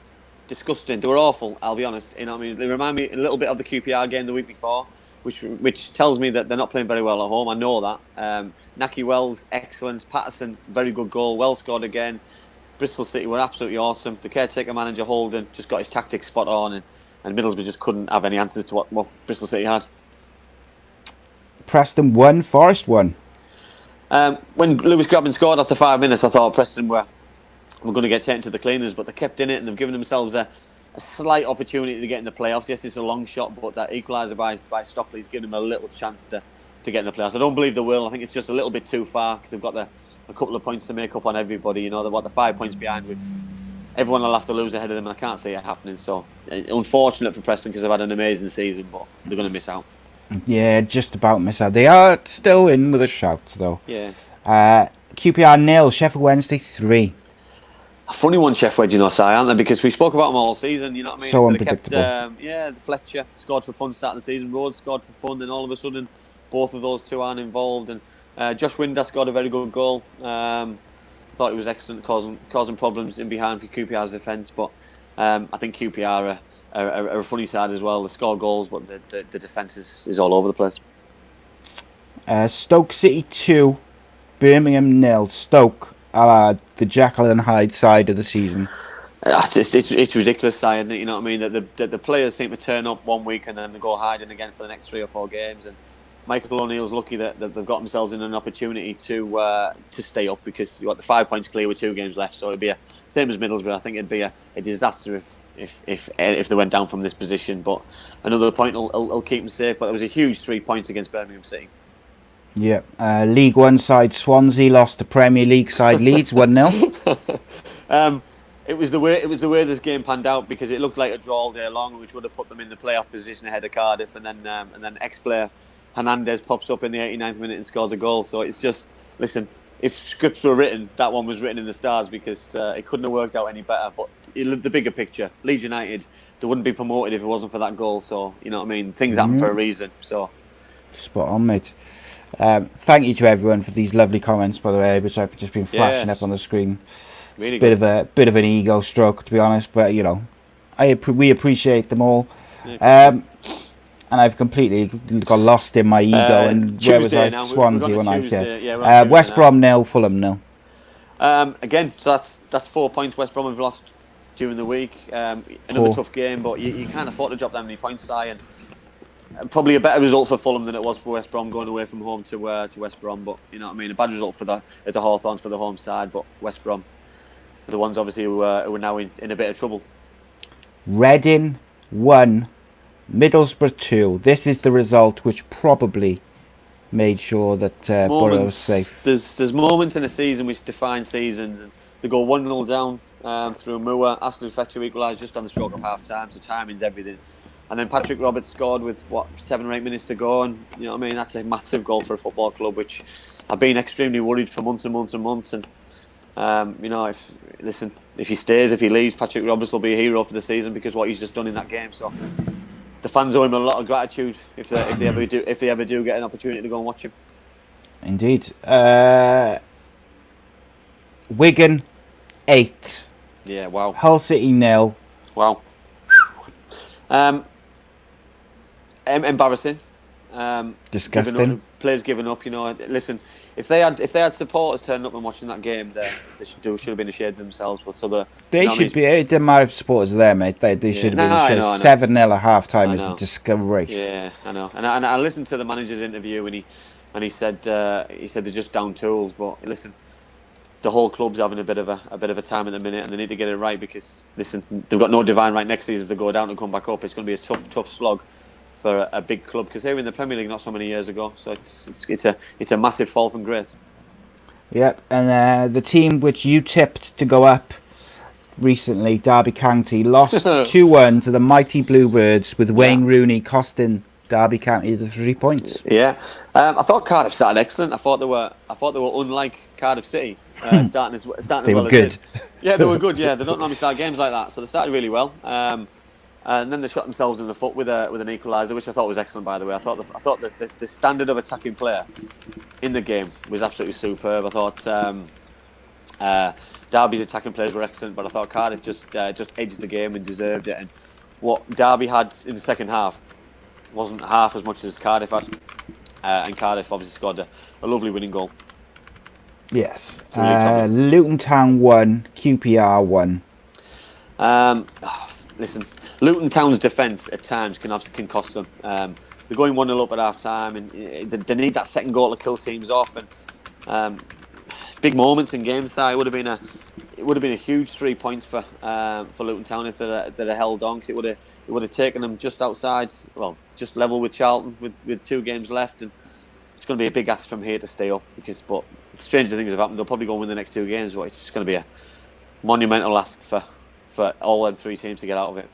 Disgusting. They were awful, I'll be honest. You know what I mean? They remind me a little bit of the QPR game the week before, which tells me that they're not playing very well at home. I know that. Naki Wells, excellent. Patterson, very good goal. Well scored again. Bristol City were absolutely awesome. The caretaker manager, Holden, just got his tactics spot on, and Middlesbrough just couldn't have any answers to what Bristol City had. Preston 1, Forest 1. When Lewis Grabban scored after 5 minutes, I thought Preston were going to get taken to the cleaners, but they kept in it, and they've given themselves a slight opportunity to get in the playoffs. Yes, it's a long shot, but that equaliser by Stockley's given them a little chance to get in the playoffs. I don't believe they will. I think it's just a little bit too far, because they've got a couple of points to make up on everybody. You know, they're 5 points behind, which everyone will have to lose ahead of them, and I can't see it happening. So, unfortunate for Preston, because they've had an amazing season, but they're going to miss out. Yeah, just about miss out. They are still in with a shout, though. Yeah. QPR 0, Sheffield Wednesday 3. A funny one, Chef Wedge, you know, Si, aren't they? Because we spoke about them all season, you know what I mean? So they unpredictable. kept, Fletcher scored for fun starting the season, Rhodes scored for fun, then all of a sudden both of those two aren't involved, and Josh Winder scored a very good goal. Thought he was excellent, causing problems in behind for QPR's defence, but I think QPR are a funny side as well. They score goals, but the defence is all over the place. Stoke City 2, Birmingham 0. Stoke are the Jekyll and Hyde side of the season. It's ridiculous, isn't it? You know what I mean? That the players seem to turn up one week and then they go hiding again for the next 3 or 4 games. And Michael O'Neill's lucky that they've got themselves in an opportunity to stay up, because the 5 points clear with 2 games left. So it'd be same as Middlesbrough. I think it'd be a disaster if they went down from this position. But another point will keep them safe. But there was a huge 3 points against Birmingham City. Yeah, League One side Swansea lost to Premier League side Leeds 1-0. It was the way this game panned out, because it looked like a draw all day long, which would have put them in the playoff position ahead of Cardiff, and then ex-player Hernandez pops up in the 89th minute and scores a goal. So it's just, listen, if scripts were written, that one was written in the stars, because it couldn't have worked out any better. But the bigger picture. Leeds United, they wouldn't be promoted if it wasn't for that goal. So you know what I mean. Things happen for a reason. So spot on, mate. Thank you to everyone for these lovely comments, by the way, which I've just been flashing up on the screen. Really It's a bit of an ego stroke, to be honest, but you know, we appreciate them all. And I've completely got lost in my ego. And Tuesday where was I? now. Swansea We're when on I a was Tuesday. there. Yeah, West Brom 0, Fulham 0. Again, so that's 4 points West Brom have lost during the week. Another tough game, but you can't afford to drop that many points, Si, and probably a better result for Fulham than it was for West Brom going away from home to West Brom. But you know what I mean, a bad result for the Hawthorns for the home side, but West Brom are the ones obviously who are now in a bit of trouble. Reading 1, Middlesbrough 2. This is the result which probably made sure that Boro was safe. There's moments in a season which define seasons, and they go 1-0 down through Moore. Ashley Fletcher equalised just on the stroke of half time, so timing's everything. And then Patrick Roberts scored with 7 or 8 minutes to go, and you know what I mean, that's a massive goal for a football club, which I've been extremely worried for months and months and months. And you know, if he stays, if he leaves, Patrick Roberts will be a hero for the season because what he's just done in that game. So the fans owe him a lot of gratitude if they ever do get an opportunity to go and watch him. Indeed. Wigan 8. Yeah, wow. Hull City 0. Wow. Embarrassing. Disgusting. Players giving up. You know, listen. If they had supporters turning up and watching that game, they should have been ashamed of themselves. But they should be. It didn't matter if supporters are there, mate. They should have been ashamed. 7-0 at half time is a disgrace. Yeah, I know. And I listened to the manager's interview and he said they're just down tools. But listen, the whole club's having a bit of a time at the minute, and they need to get it right because listen, they've got no divine right next season if they go down and come back up. It's going to be a tough slog for a big club because they were in the Premier League not so many years ago. So it's a massive fall from grace. Yep, and the team which you tipped to go up recently, Derby County, lost 2-1 to the mighty Bluebirds with Wayne Rooney costing Derby County the 3 points. Yeah, I thought Cardiff started excellent. I thought they were unlike Cardiff City. Starting as they well were good. Yeah, they were good. Yeah, they don't normally start games like that, so they started really well. And then they shot themselves in the foot with an equaliser, which I thought was excellent. By the way, I thought the standard of attacking player in the game was absolutely superb. I thought Derby's attacking players were excellent, but I thought Cardiff just edged the game and deserved it. And what Derby had in the second half wasn't half as much as Cardiff had, and Cardiff obviously scored a lovely winning goal. Yes. Luton Town 1, QPR 1. Listen, Luton Town's defence at times can cost them. They're going 1-0 up at half time, and they need that second goal to kill teams off. And big moments in games. It would have been a huge 3 points for Luton Town if they'd held on. Cause it would have taken them just outside, well, just level with Charlton with 2 games left, and it's going to be a big ask from here to stay up. But stranger things have happened. They'll probably go and win the next 2 games, but it's just going to be a monumental ask for all them 3 teams to get out of it.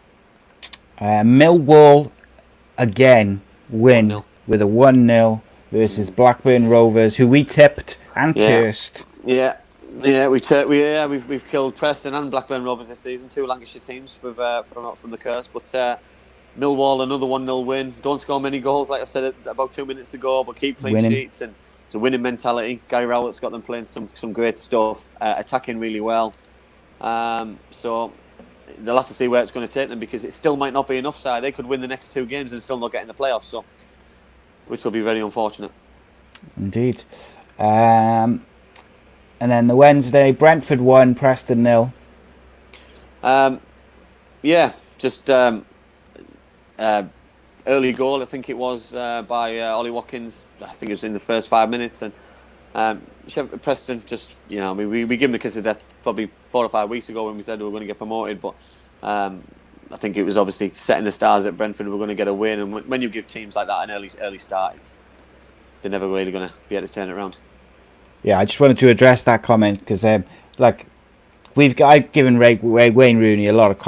Millwall again win 1-0. With a 1-0 versus Blackburn Rovers, who we tipped and cursed. Yeah, we've killed Preston and Blackburn Rovers this season, 2 Lancashire teams from the curse. But Millwall, another 1-0 win. Don't score many goals, like I said about 2 minutes ago, but keep clean sheets, and it's a winning mentality. Gary Rowlett's got them playing some great stuff, attacking really well. So they'll have to see where it's going to take them because it still might not be enough. They could win the next 2 games and still not get in the playoffs, so which will be very unfortunate. Indeed. And then the Wednesday, Brentford 1, Preston 0. Just early goal, I think it was by Ollie Watkins. I think it was in the first 5 minutes, and Preston just, you know, we give them the kiss of death probably 4 or 5 weeks ago when we said we were going to get promoted, but I think it was obviously setting the stars at Brentford. We're going to get a win, and when you give teams like that an early start, they're never really going to be able to turn it around. Yeah, I just wanted to address that comment because, I've given Wayne Rooney a lot of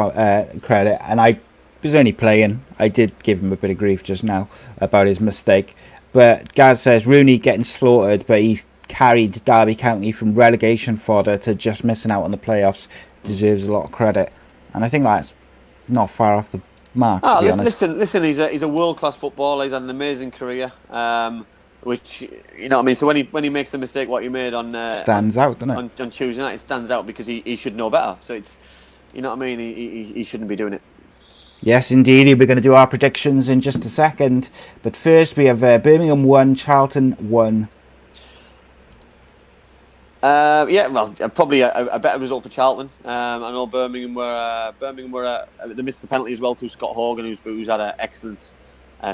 credit, and I was only playing. I did give him a bit of grief just now about his mistake. But Gaz says Rooney getting slaughtered, but he's carried Derby County from relegation fodder to just missing out on the playoffs. Deserves a lot of credit. and I think that's not far off the mark, to be honest. Listen, he's a world-class footballer. He's had an amazing career, which, you know what I mean? So when he makes the mistake what he made on... stands out, doesn't it? On Tuesday night, it stands out because he should know better. So it's, you know what I mean? He shouldn't be doing it. Yes, indeed. We're going to do our predictions in just a second. But first, we have Birmingham 1, Charlton 1. Probably a better result for Charlton. I know Birmingham were they missed the penalty as well through Scott Hogan, who's had an excellent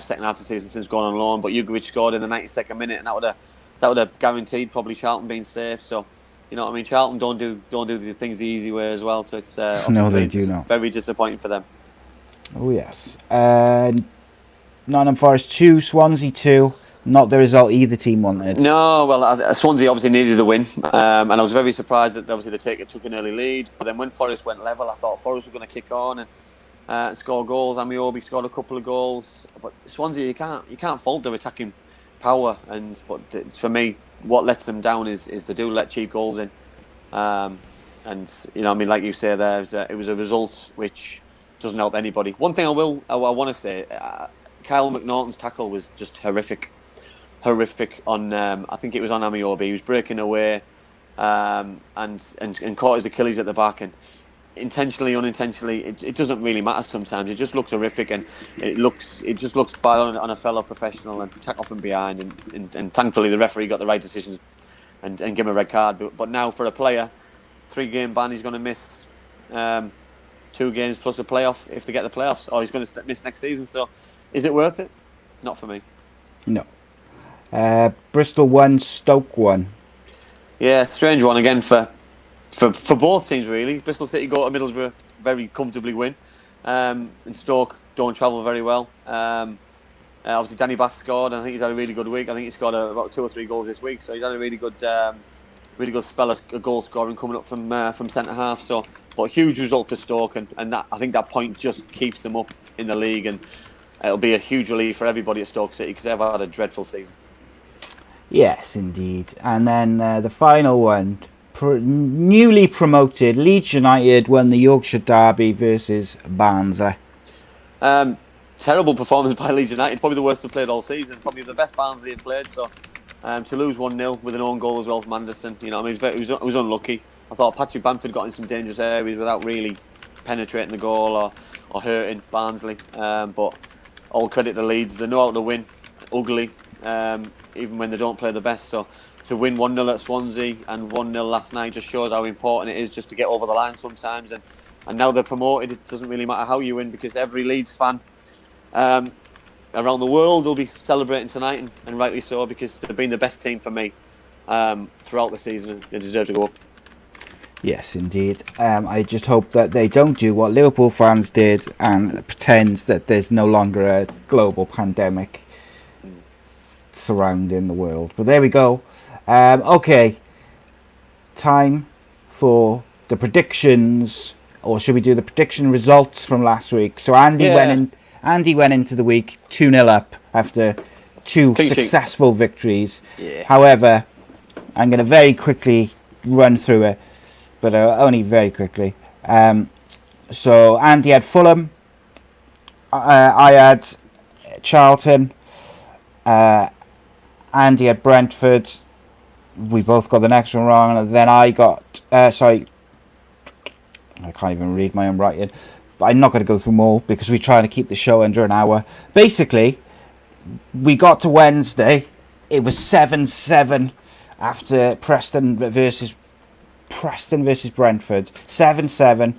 second half of the season since going on loan. But Jugovic scored in the 92nd minute, and that would have guaranteed probably Charlton being safe. So, you know what I mean? Charlton don't do the things the easy way as well. So it's no, they do not. Very disappointing for them. Oh yes. Nottingham Forest 2, Swansea 2. Not the result either team wanted. No, well, Swansea obviously needed the win, and I was very surprised that obviously they took an early lead. But then when Forest went level, I thought Forest were going to kick on and score goals. Amiobi scored a couple of goals, but Swansea you can't fault their attacking power. But for me, what lets them down is they do let cheap goals in, and you know, I mean, like you say, it was a result which doesn't help anybody. One thing I want to say, Kyle McNaughton's tackle was just horrific on I think it was on Amiobi. He was breaking away and caught his Achilles at the back, and intentionally, unintentionally, it doesn't really matter sometimes. It just looks horrific, and it just looks bad on a fellow professional and tackle from behind, and thankfully the referee got the right decisions and give him a red card. But now for a player, 3-game ban, he's going to miss 2 games plus a playoff if they get the playoffs, or he's going to miss next season. So is it worth it? Not for me. No. Bristol 1, Stoke 1. Yeah, strange one again for both teams really. Bristol City go to Middlesbrough, very comfortably win, and Stoke don't travel very well. Obviously Danny Bath scored, and I think he's had a really good week. I think he scored about 2 or 3 goals this week, so he's had a really good spell of goal scoring coming up from centre half. So, but a huge result for Stoke, and that, I think that point just keeps them up in the league, and it'll be a huge relief for everybody at Stoke City because they've had a dreadful season. Yes, indeed. And then the final one, newly promoted Leeds United won the Yorkshire Derby versus Barnsley. Terrible performance by Leeds United, probably the worst they've played all season, probably the best Barnsley have played. So to lose 1-0 with an own goal as well from Anderson, you know, I mean, it was unlucky. I thought Patrick Bamford got in some dangerous areas without really penetrating the goal or hurting Barnsley. But all credit to Leeds, they know how to win ugly, even when they don't play the best. So to win 1-0 at Swansea and 1-0 last night just shows how important it is just to get over the line sometimes. And now they're promoted, it doesn't really matter how you win, because every Leeds fan around the world will be celebrating tonight, and rightly so, because they've been the best team for me throughout the season, and they deserve to go up. Yes, indeed. I just hope that they don't do what Liverpool fans did and pretend that there's no longer a global pandemic surrounding the world. But there we go. Okay, time for the predictions, or should we do the prediction results from last week? So Andy went into the week 2-0 up after 2 successful victories. Yeah. However, I'm going to very quickly run through it, but only very quickly. So Andy had Fulham, I had Charlton, Andy had Brentford. We both got the next one wrong, and then I got I can't even read my own writing, but I'm not going to go through them all because we're trying to keep the show under an hour. Basically, we got to Wednesday, it was 7-7 after Preston versus Brentford, 7-7.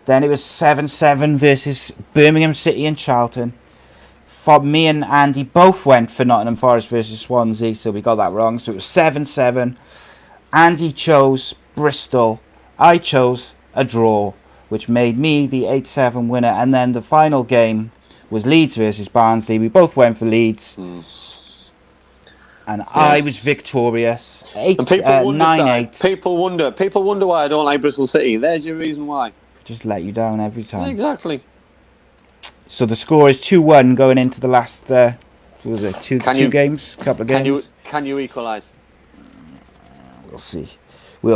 Then it was 7-7 versus Birmingham City and Charlton. Me and Andy both went for Nottingham Forest versus Swansea, so we got that wrong. So it was 7-7. Andy chose Bristol. I chose a draw, which made me the 8-7 winner. And then the final game was Leeds versus Barnsley. We both went for Leeds. And I was victorious. 9-8. People wonder why I don't like Bristol City. There's your reason why. Just let you down every time. Exactly. So the score is 2-1 going into the last two games, couple of games. Can you equalise? We'll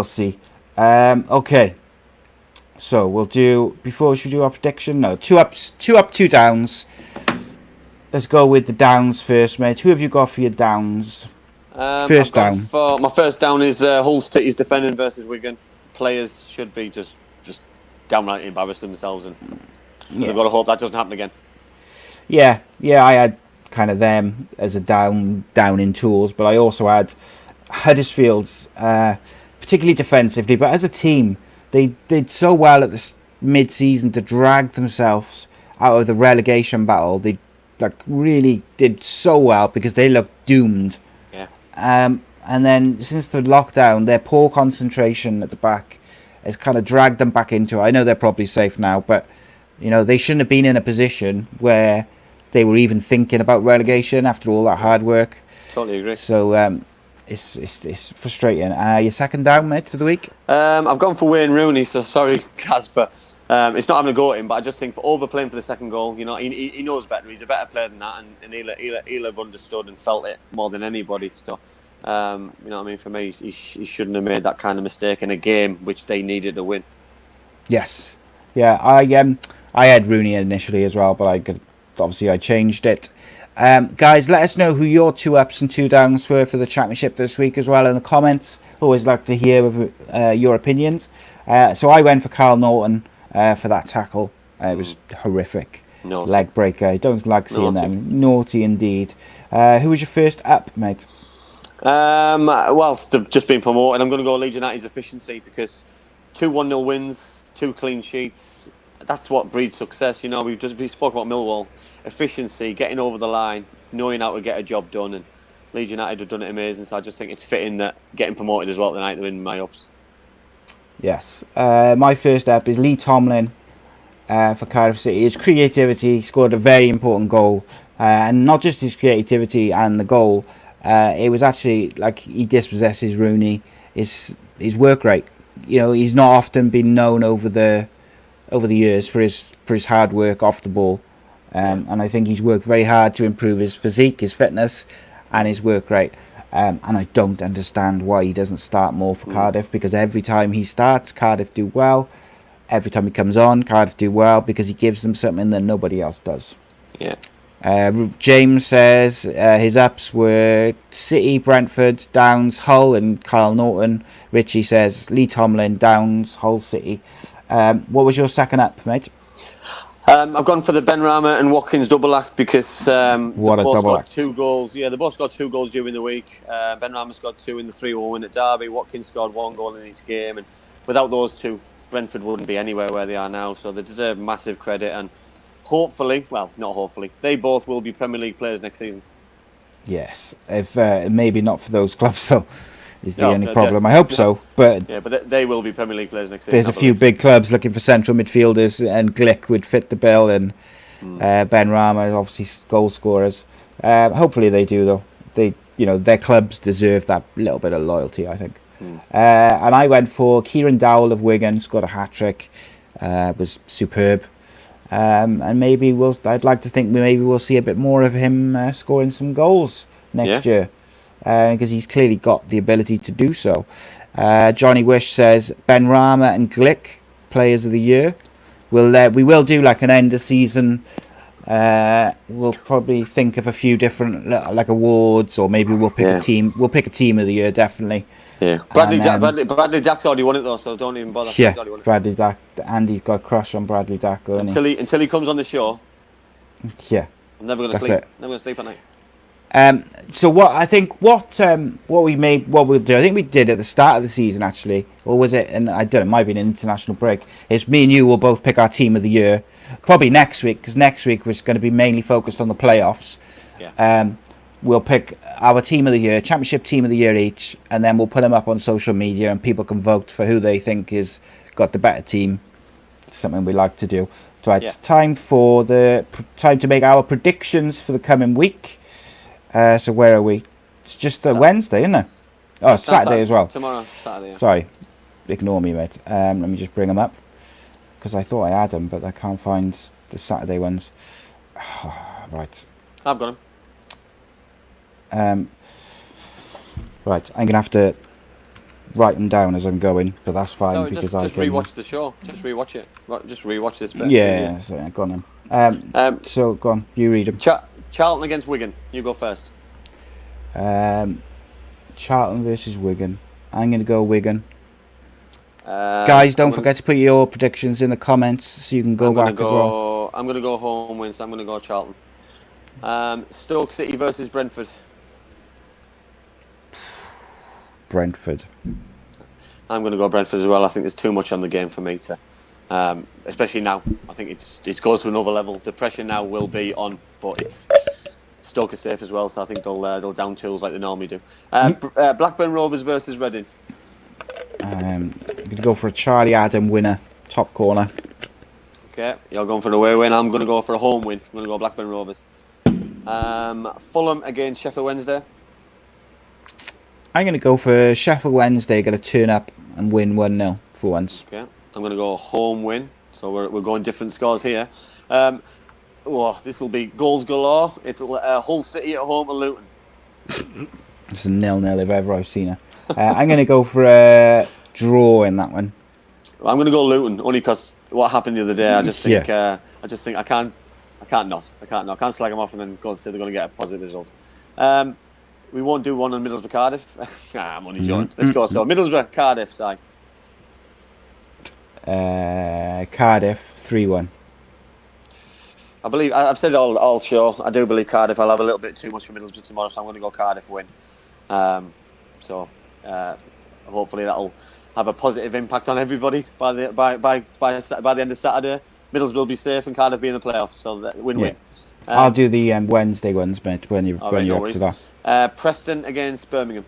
see. Okay. So we'll do, should we do our prediction? No, 2 ups, 2 up, 2 downs. Let's go with the downs first, mate. Who have you got for your downs? First down. My first down is Hull City's defending versus Wigan. Players should be just downright embarrassed themselves, and they've got to hope that doesn't happen again. Yeah, I had kind of them as a down in tools, but I also had Huddersfield's, particularly defensively, but as a team, they did so well at this mid-season to drag themselves out of the relegation battle. They really did so well because they looked doomed. Yeah. And then since the lockdown, their poor concentration at the back has kind of dragged them back into it. I know they're probably safe now, but they shouldn't have been in a position where they were even thinking about relegation after all that hard work. Totally agree. So it's frustrating. Your second down, mate, for the week? I've gone for Wayne Rooney, so sorry, Casper. It's not having a go at him, but I just think for overplaying for the second goal, he knows better. He's a better player than that, and he'll have understood and felt it more than anybody. So, you know what I mean? For me, he shouldn't have made that kind of mistake in a game which they needed to win. Yes. Yeah, I had Rooney initially as well, but I changed it. Guys, let us know who your 2 ups and 2 downs were for the championship this week as well in the comments. Always like to hear your opinions. So I went for Carl Norton for that tackle. It was horrific. Naughty. Leg breaker. I don't like seeing them. Naughty indeed. Who was your first up, mate? Well, just being promoted, I'm going to go Leeds United's efficiency, because 2 1-0 wins, 2 clean sheets. That's what breeds success. We spoke about Millwall. Efficiency, getting over the line, knowing how to get a job done, and Leeds United have done it amazing. So I just think it's fitting that getting promoted as well tonight, they're in my ups. Yes. My first up is Lee Tomlin for Cardiff City. His creativity, scored a very important goal, and not just his creativity and the goal. It was actually like he dispossesses Rooney. His work rate. He's not often been known over the years for his hard work off the ball. And I think he's worked very hard to improve his physique, his fitness, and his work rate. And I don't understand why he doesn't start more for Cardiff, because every time he starts, Cardiff do well. Every time he comes on, Cardiff do well, because he gives them something that nobody else does. Yeah. James says his ups were City, Brentford, Downs, Hull, and Carl Norton. Richie says Lee Tomlin, Downs, Hull, City. What was your second up, mate? I've gone for the Benrahma and Watkins double act, because they both got 2 goals. Yeah, they both got 2 goals during the week. Benrahma's got 2 in the 3-1 win at Derby. Watkins scored 1 goal in each game, and without those 2, Brentford wouldn't be anywhere where they are now. So they deserve massive credit, and they both will be Premier League players next season. Yes, if maybe not for those clubs though. Is the only problem. I hope so, but they will be Premier League players next season. There's a few big clubs looking for central midfielders, and Glick would fit the bill, and Benrahma, obviously goal scorers. Hopefully they do though. Their clubs deserve that little bit of loyalty, I think. And I went for Kieran Dowell of Wigan, scored a hat-trick. Was superb. And I'd like to think maybe we'll see a bit more of him scoring some goals next year. Because he's clearly got the ability to do so. Johnny Wish says Benrahma and Glick, players of the year. We will do like an end of season. We'll probably think of a few different like awards, or maybe we'll pick a team. We'll pick a team of the year, definitely. Yeah, Bradley Dack's already won it though, so don't even bother. Yeah, Bradley Dack. Andy's got a crush on Bradley Dack, until he comes on the show. Yeah, I'm never going to sleep. Never going to sleep at night. So what we'll do, I think we did at the start of the season actually, or was it? And I don't know, it might be an international break. Is me and you will both pick our team of the year, probably next week, because next week was going to be mainly focused on the playoffs. Yeah. We'll pick our team of the year, championship team of the year each, and then we'll put them up on social media, and people can vote for who they think is got the better team. It's something we like to do. So it's time to make our predictions for the coming week. So where are we? It's just the Wednesday, isn't it? Oh, it's Saturday as well. Tomorrow, Saturday. Yeah. Sorry, ignore me, mate. Let me just bring them up, because I thought I had them, but I can't find the Saturday ones. Right. I've got them. Right, I'm gonna have to write them down as I'm going, but that's fine So because just rewatch the show. Just rewatch it. Just rewatch this bit. Yeah, so go on then. So go on, you read them. Charlton against Wigan. You go first. Charlton versus Wigan. I'm going to go Wigan. Guys, don't forget to put your predictions in the comments so you can go back as well. I'm going to go home win, so I'm going to go Charlton. Stoke City versus Brentford. Brentford. I'm going to go Brentford as well. I think there's too much on the game for me to, especially now. I think it goes to another level. The pressure now will be on, but it's Stoke is safe as well, so I think they'll down tools like they normally do. Blackburn Rovers versus Reading. I'm going to go for a Charlie Adam winner, top corner. Okay, you're going for an away win. I'm going to go for a home win. I'm going to go Blackburn Rovers. Fulham against Sheffield Wednesday. I'm going to go for Sheffield Wednesday, going to turn up and win 1-0 for once. Okay, I'm going to go home win. So we're going different scores here. This will be goals galore. It'll Hull City at home and Luton. It's a 0-0 if ever I've seen it. I'm going to go for a draw in that one. I'm going to go Luton only because what happened the other day. I just think I can't slag them off and then go and say they're going to get a positive result. We won't do one on Middlesbrough Cardiff. I'm only joking. Let's go. So Middlesbrough Cardiff side. Cardiff 3-1. I believe I've said it all show. I do believe Cardiff. I'll have a little bit too much for Middlesbrough tomorrow, so I'm going to go Cardiff win. Hopefully that'll have a positive impact on everybody by the end of Saturday. Middlesbrough will be safe and Cardiff be in the playoffs. So win-win. Yeah. I'll do the Wednesday ones, mate, when you're up to that. Preston against Birmingham.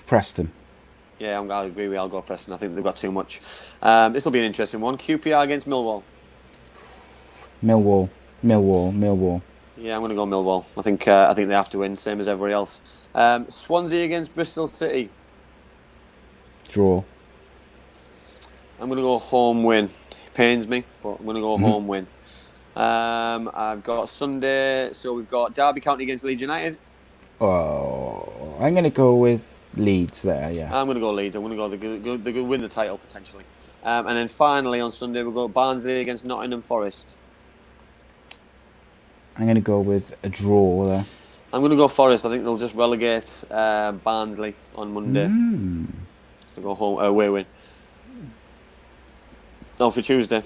Preston. Yeah, I agree with you. I'll go Preston. I think they've got too much. This will be an interesting one. QPR against Millwall. Millwall. Yeah, I'm going to go Millwall. I think they have to win, same as everybody else. Swansea against Bristol City. Draw. I'm going to go home win. It pains me, but I'm going to go home win. I've got Sunday, so we've got Derby County against Leeds United. Oh, I'm going to go with Leeds there, yeah. I'm going to go Leeds. I'm going to go. They could win the title potentially. And then finally on Sunday we've got Barnsley against Nottingham Forest. I'm going to go with a draw there. I'm going to go Forest. I think they'll just relegate Barnsley on Monday. So go home away win. No, for Tuesday.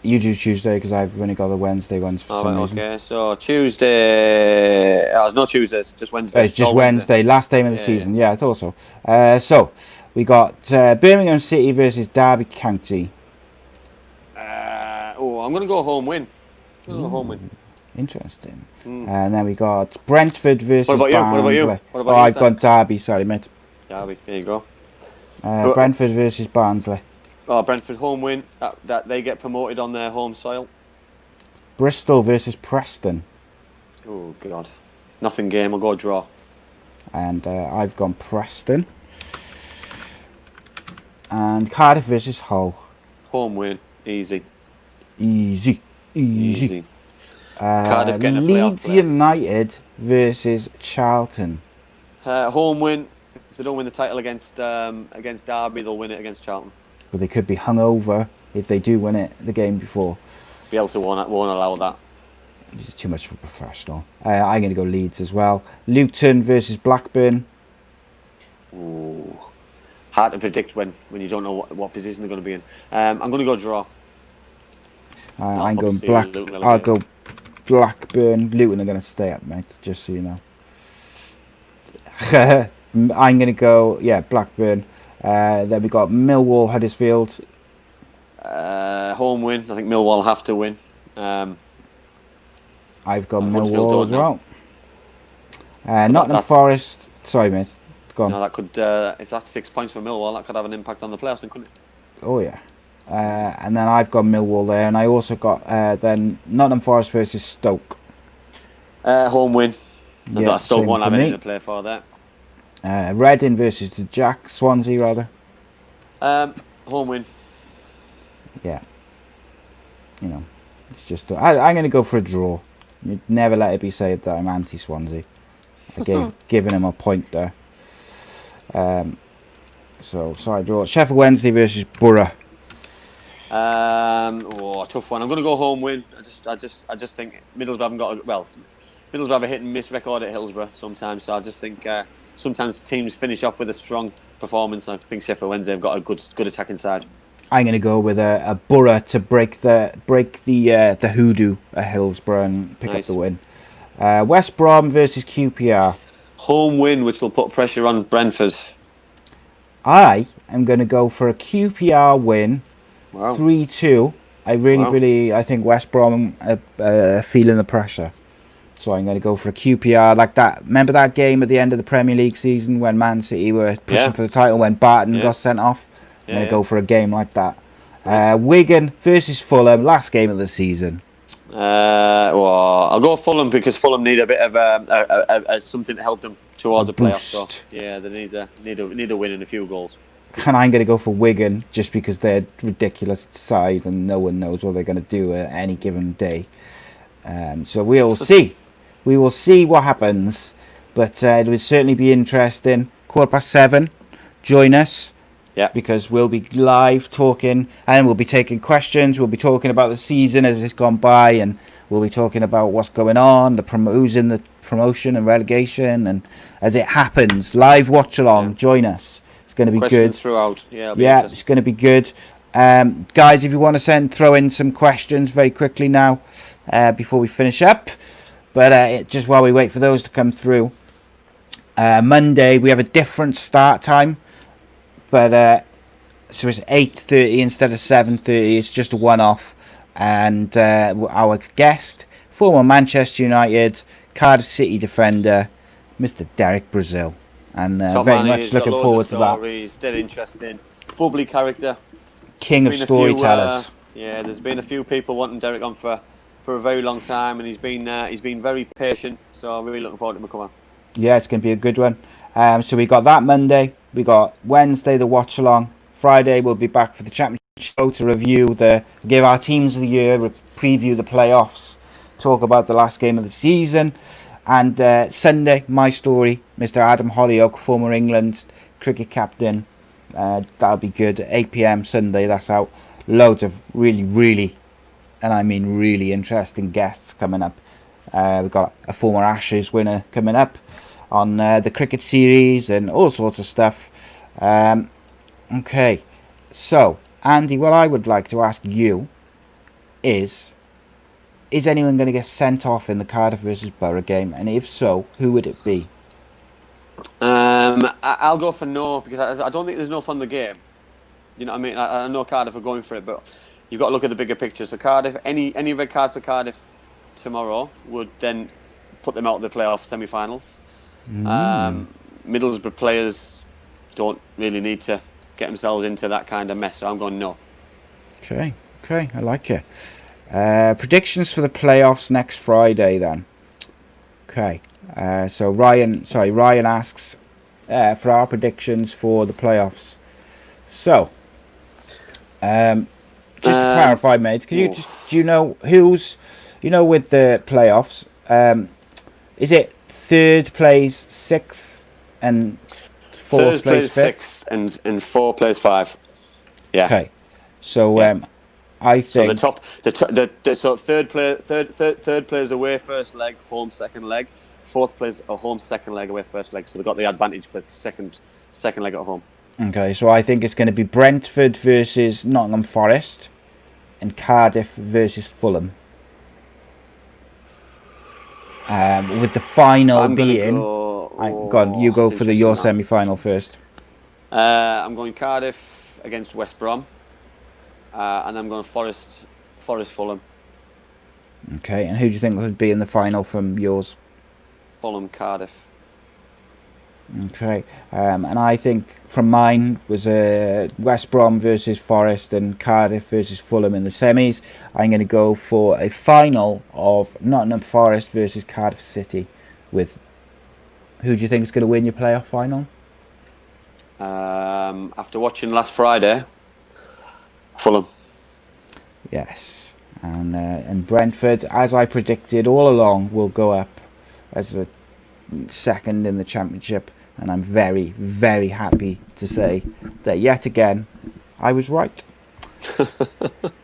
You do Tuesday because I've only got the Wednesday ones for some reason. Okay, so Tuesday. There's no Tuesdays, just Wednesday. It's just Wednesday, last game of the season. Yeah, I thought so. So we got Birmingham City versus Derby County. I'm going to go home win. Interesting. And then we got Brentford versus Barnsley. What about you? I've gone Derby. Sorry, mate. Derby. There you go. Brentford versus Barnsley. Brentford home win. That they get promoted on their home soil. Bristol versus Preston. Oh God, nothing game. I'll go draw. And I've gone Preston. And Cardiff versus Hull. Home win. Easy. Cardiff getting a Leeds United versus Charlton. Home win. If they don't win the title against Derby, they'll win it against Charlton. But they could be hungover if they do win it the game before. Bielsa won't allow that. This is too much for a professional. I'm going to go Leeds as well. Luton versus Blackburn. Ooh. Hard to predict when you don't know what position they're going to be in. I'm going to go draw. I'm going I'll go Blackburn. Luton are going to stay up, mate, just so you know. I'm going to go, Blackburn. Then we got Millwall, Huddersfield. Home win. I think Millwall have to win. I've got Millwall as well. Nottingham Forest. Sorry, mate. Go on. No, that could, if that's 6 points for Millwall, that could have an impact on the playoffs, couldn't it? Oh, yeah. And then I've got Millwall there, and I also got then Nottingham Forest versus Stoke. Home win. Stoke won't have anything to play for there. Reading versus the Swansea rather. Home win. Yeah. You know, it's just I'm going to go for a draw. You'd never let it be said that I'm anti-Swansea. Giving him a point there. So side draw. Sheffield Wednesday versus Boro. Tough one. I'm going to go home win. I just think Middlesbrough haven't got Middlesbrough have a hit and miss record at Hillsborough sometimes. So I just think sometimes teams finish off with a strong performance. I think Sheffield Wednesday have got a good attacking side. I'm going to go with a Boro to break the hoodoo at Hillsborough and pick up the win. West Brom versus QPR. Home win, which will put pressure on Brentford. I am going to go for a QPR win. Wow. 3-2. I think West Brom are feeling the pressure. So I'm going to go for a QPR like that. Remember that game at the end of the Premier League season when Man City were pushing for the title when Barton got sent off? I'm going to go for a game like that. Wigan versus Fulham, last game of the season. I'll go Fulham because Fulham need a bit of something to help them towards a playoff. So yeah, they need a win and a few goals. And I'm going to go for Wigan just because they're a ridiculous side and no one knows what they're going to do at any given day. So we'll see. We will see what happens. But it would certainly be interesting. 7:15. Join us. Yeah. Because we'll be live talking and we'll be taking questions. We'll be talking about the season as it's gone by and we'll be talking about what's going on, who's in the promotion and relegation and as it happens. Live watch along. Join us. It's going to be questions good. Throughout. It's going to be good. Guys, if you want to throw in some questions very quickly now before we finish up. But just while we wait for those to come through. Monday, we have a different start time. But so it's 8:30 instead of 7:30. It's just a one-off. And our guest, former Manchester United, Cardiff City defender, Mr. Derek Brazil. And very much looking forward to that. He's dead interesting. Bubbly character. King of storytellers. There's been a few people wanting Derek on for a very long time, and he's been very patient. So I'm really looking forward to him coming on. Yeah, it's going to be a good one. So we got that Monday. We got Wednesday the watch along. Friday we'll be back for the championship show to give our teams of the year, preview the playoffs, talk about the last game of the season. And Sunday, my story, Mr. Adam Hollyoak, former England cricket captain. That'll be good. 8 p.m. Sunday, that's out. Loads of really, and I mean really interesting guests coming up. We've got a former Ashes winner coming up on the cricket series and all sorts of stuff. Okay, so Andy, what I would like to ask you is anyone going to get sent off in the Cardiff versus Boro game? And if so, who would it be? I'll go for no, because I don't think there's no fun in the game. You know what I mean? I know Cardiff are going for it, but you've got to look at the bigger picture. So Cardiff, any red card for Cardiff tomorrow would then put them out of the playoff semi-finals. Middlesbrough players don't really need to get themselves into that kind of mess, so I'm going no. Okay, I like it. Predictions for the playoffs next Friday then. Okay, so Ryan asks for our predictions for the playoffs. So, just to clarify, mate, do you know who's, with the playoffs, is it third plays sixth and fourth plays fifth? Sixth and fourth plays five. Yeah. Okay, so I think so third plays away first leg, home second leg. Fourth plays a home second leg, away first leg. So they've got the advantage for second leg at home. Okay, so I think it's going to be Brentford versus Nottingham Forest and Cardiff versus Fulham. With the final being... you go for your semi-final first. I'm going Cardiff against West Brom. And I'm going Forest Fulham. Okay, and who do you think would be in the final from yours? Fulham Cardiff. Okay, and I think from mine was West Brom versus Forest and Cardiff versus Fulham in the semis. I'm going to go for a final of Nottingham Forest versus Cardiff City. With who do you think is going to win your playoff final? After watching last Friday, Fulham. Yes, and Brentford, as I predicted all along, will go up as second in the Championship, and I'm very, very happy to say that yet again I was right.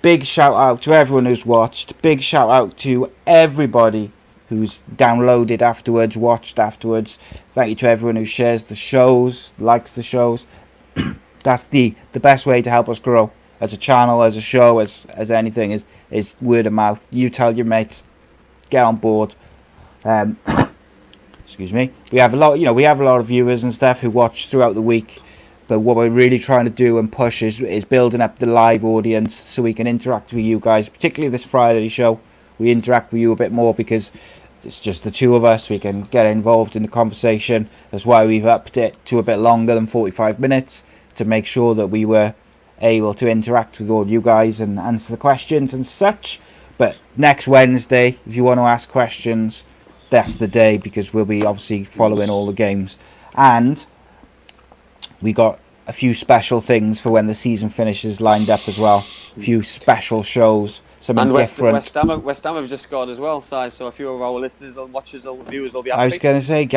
Big shout out to everyone who's watched. Big shout out to everybody who's downloaded afterwards, watched afterwards. Thank you to everyone who shares the shows, likes the shows. That's the best way to help us grow as a channel, as a show, as anything, is word of mouth. You tell your mates, get on board. Excuse me. We have a lot of viewers and stuff who watch throughout the week. But what we're really trying to do and push is building up the live audience so we can interact with you guys, particularly this Friday show. We interact with you a bit more because it's just the two of us. We can get involved in the conversation. That's why we've upped it to a bit longer than 45 minutes to make sure that we were able to interact with all you guys and answer the questions and such. But next Wednesday, if you want to ask questions, that's the day, because we'll be obviously following all the games. And we got a few special things for when the season finishes lined up as well. A few special shows, something different. West Ham have just scored as well, Si, so a few of our listeners or watchers or viewers will be happy. I was going to say,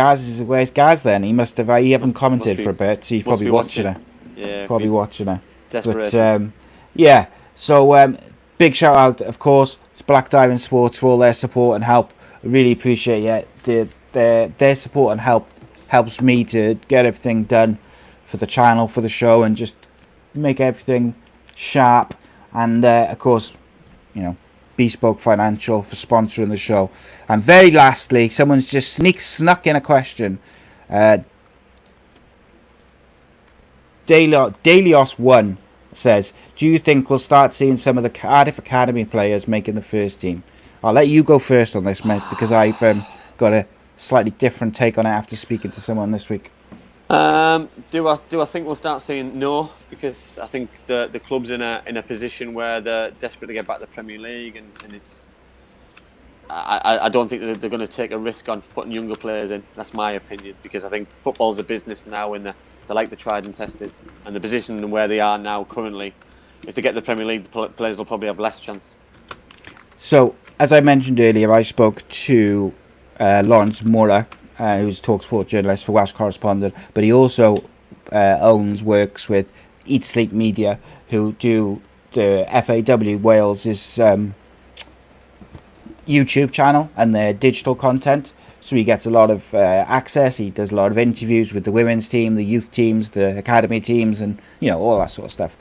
where's Gaz then? He haven't commented for a bit, so he's probably watching it. Yeah, probably watching it. Desperation. But so big shout out, of course, to Black Diamond Sports for all their support and help. I really appreciate it. Their support and help helps me to get everything done for the channel, for the show, and just make everything sharp. And of course, Bespoke Financial for sponsoring the show. And very lastly, someone's just snuck in a question. Delios1 says, do you think we'll start seeing some of the Cardiff Academy players making the first team? I'll let you go first on this, mate, because I've got a slightly different take on it after speaking to someone this week. Do I think we'll start seeing? No, because I think the club's in a position where they're desperate to get back to the Premier League, and it's. I don't think they're going to take a risk on putting younger players in. That's my opinion, because I think football's a business now, and they're like the tried and tested, and the position where they are now currently, if they get the Premier League, the players will probably have less chance. So, as I mentioned earlier, I spoke to Lawrence Moura, who's TalkSport journalist for Welsh Correspondent, but he also works with Eat Sleep Media, who do the FAW Wales' YouTube channel and their digital content. So he gets a lot of access. He does a lot of interviews with the women's team, the youth teams, the academy teams, and all that sort of stuff.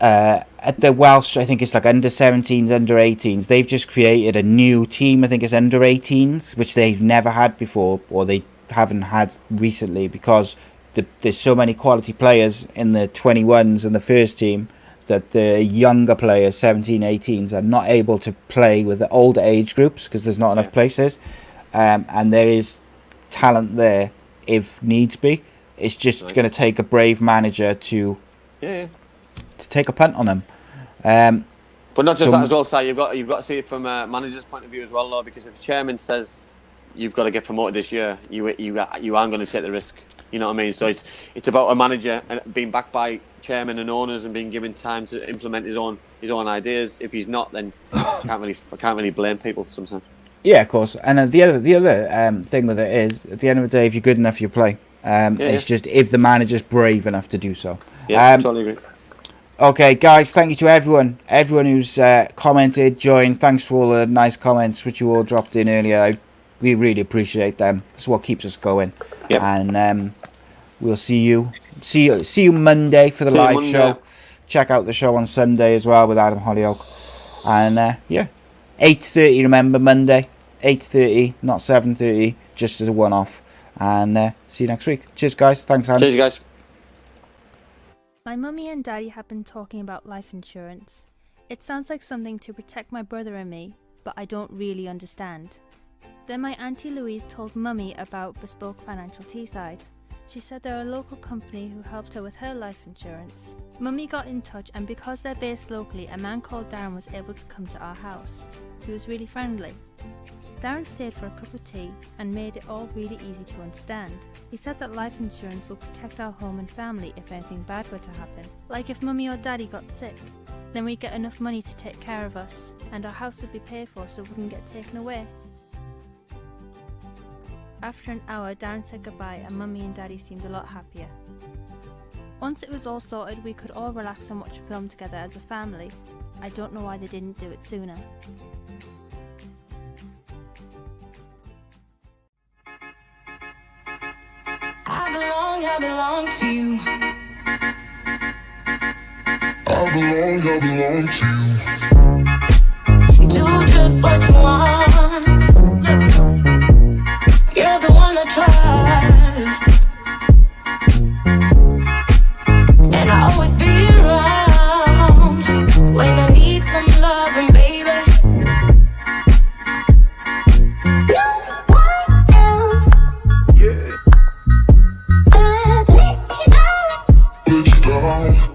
At the Welsh, I think it's like under 17s, under 18s, they've just created a new team. I think it's under 18s, which they've never had before, or they haven't had recently, because there's so many quality players in the 21s and the first team that the younger players, 17, 18s, are not able to play with the older age groups because there's not enough places. And there is talent there if needs be. It's just going to take a brave manager to take a punt on them. But not just that as well, Si. You've got to see it from a manager's point of view as well, though, because if the chairman says you've got to get promoted this year, you aren't going to take the risk. You know what I mean? So it's about a manager being backed by chairman and owners and being given time to implement his own ideas. If he's not, then I can't really blame people sometimes. Yeah, of course. And the other thing with it is, at the end of the day, if you're good enough, you play. It's just if the manager's brave enough to do so. Yeah, totally agree. Okay, guys, thank you to everyone who's commented, joined. Thanks for all the nice comments which you all dropped in earlier. We really appreciate them. It's what keeps us going. Yep. And we'll see you Monday for the live show. Check out the show on Sunday as well with Adam Hollyoak. And 8:30. Remember, Monday 8:30, not 7:30, just as a one-off. And see you next week. Cheers, guys. Thanks, Andy. Cheers, guys. My mummy and daddy have been talking about life insurance. It sounds like something to protect my brother and me, but I don't really understand. Then my Auntie Louise told Mummy about Bespoke Financial Teesside. She said they're a local company who helped her with her life insurance. Mummy got in touch, and because they're based locally, a man called Darren was able to come to our house. He was really friendly. Darren stayed for a cup of tea and made it all really easy to understand. He said that life insurance will protect our home and family if anything bad were to happen. Like if Mummy or Daddy got sick, then we'd get enough money to take care of us, and our house would be paid for so it wouldn't get taken away. After an hour, Darren said goodbye and Mummy and Daddy seemed a lot happier. Once it was all sorted, we could all relax and watch a film together as a family. I don't know why they didn't do it sooner. I belong to you. I belong to you. Do just what you want.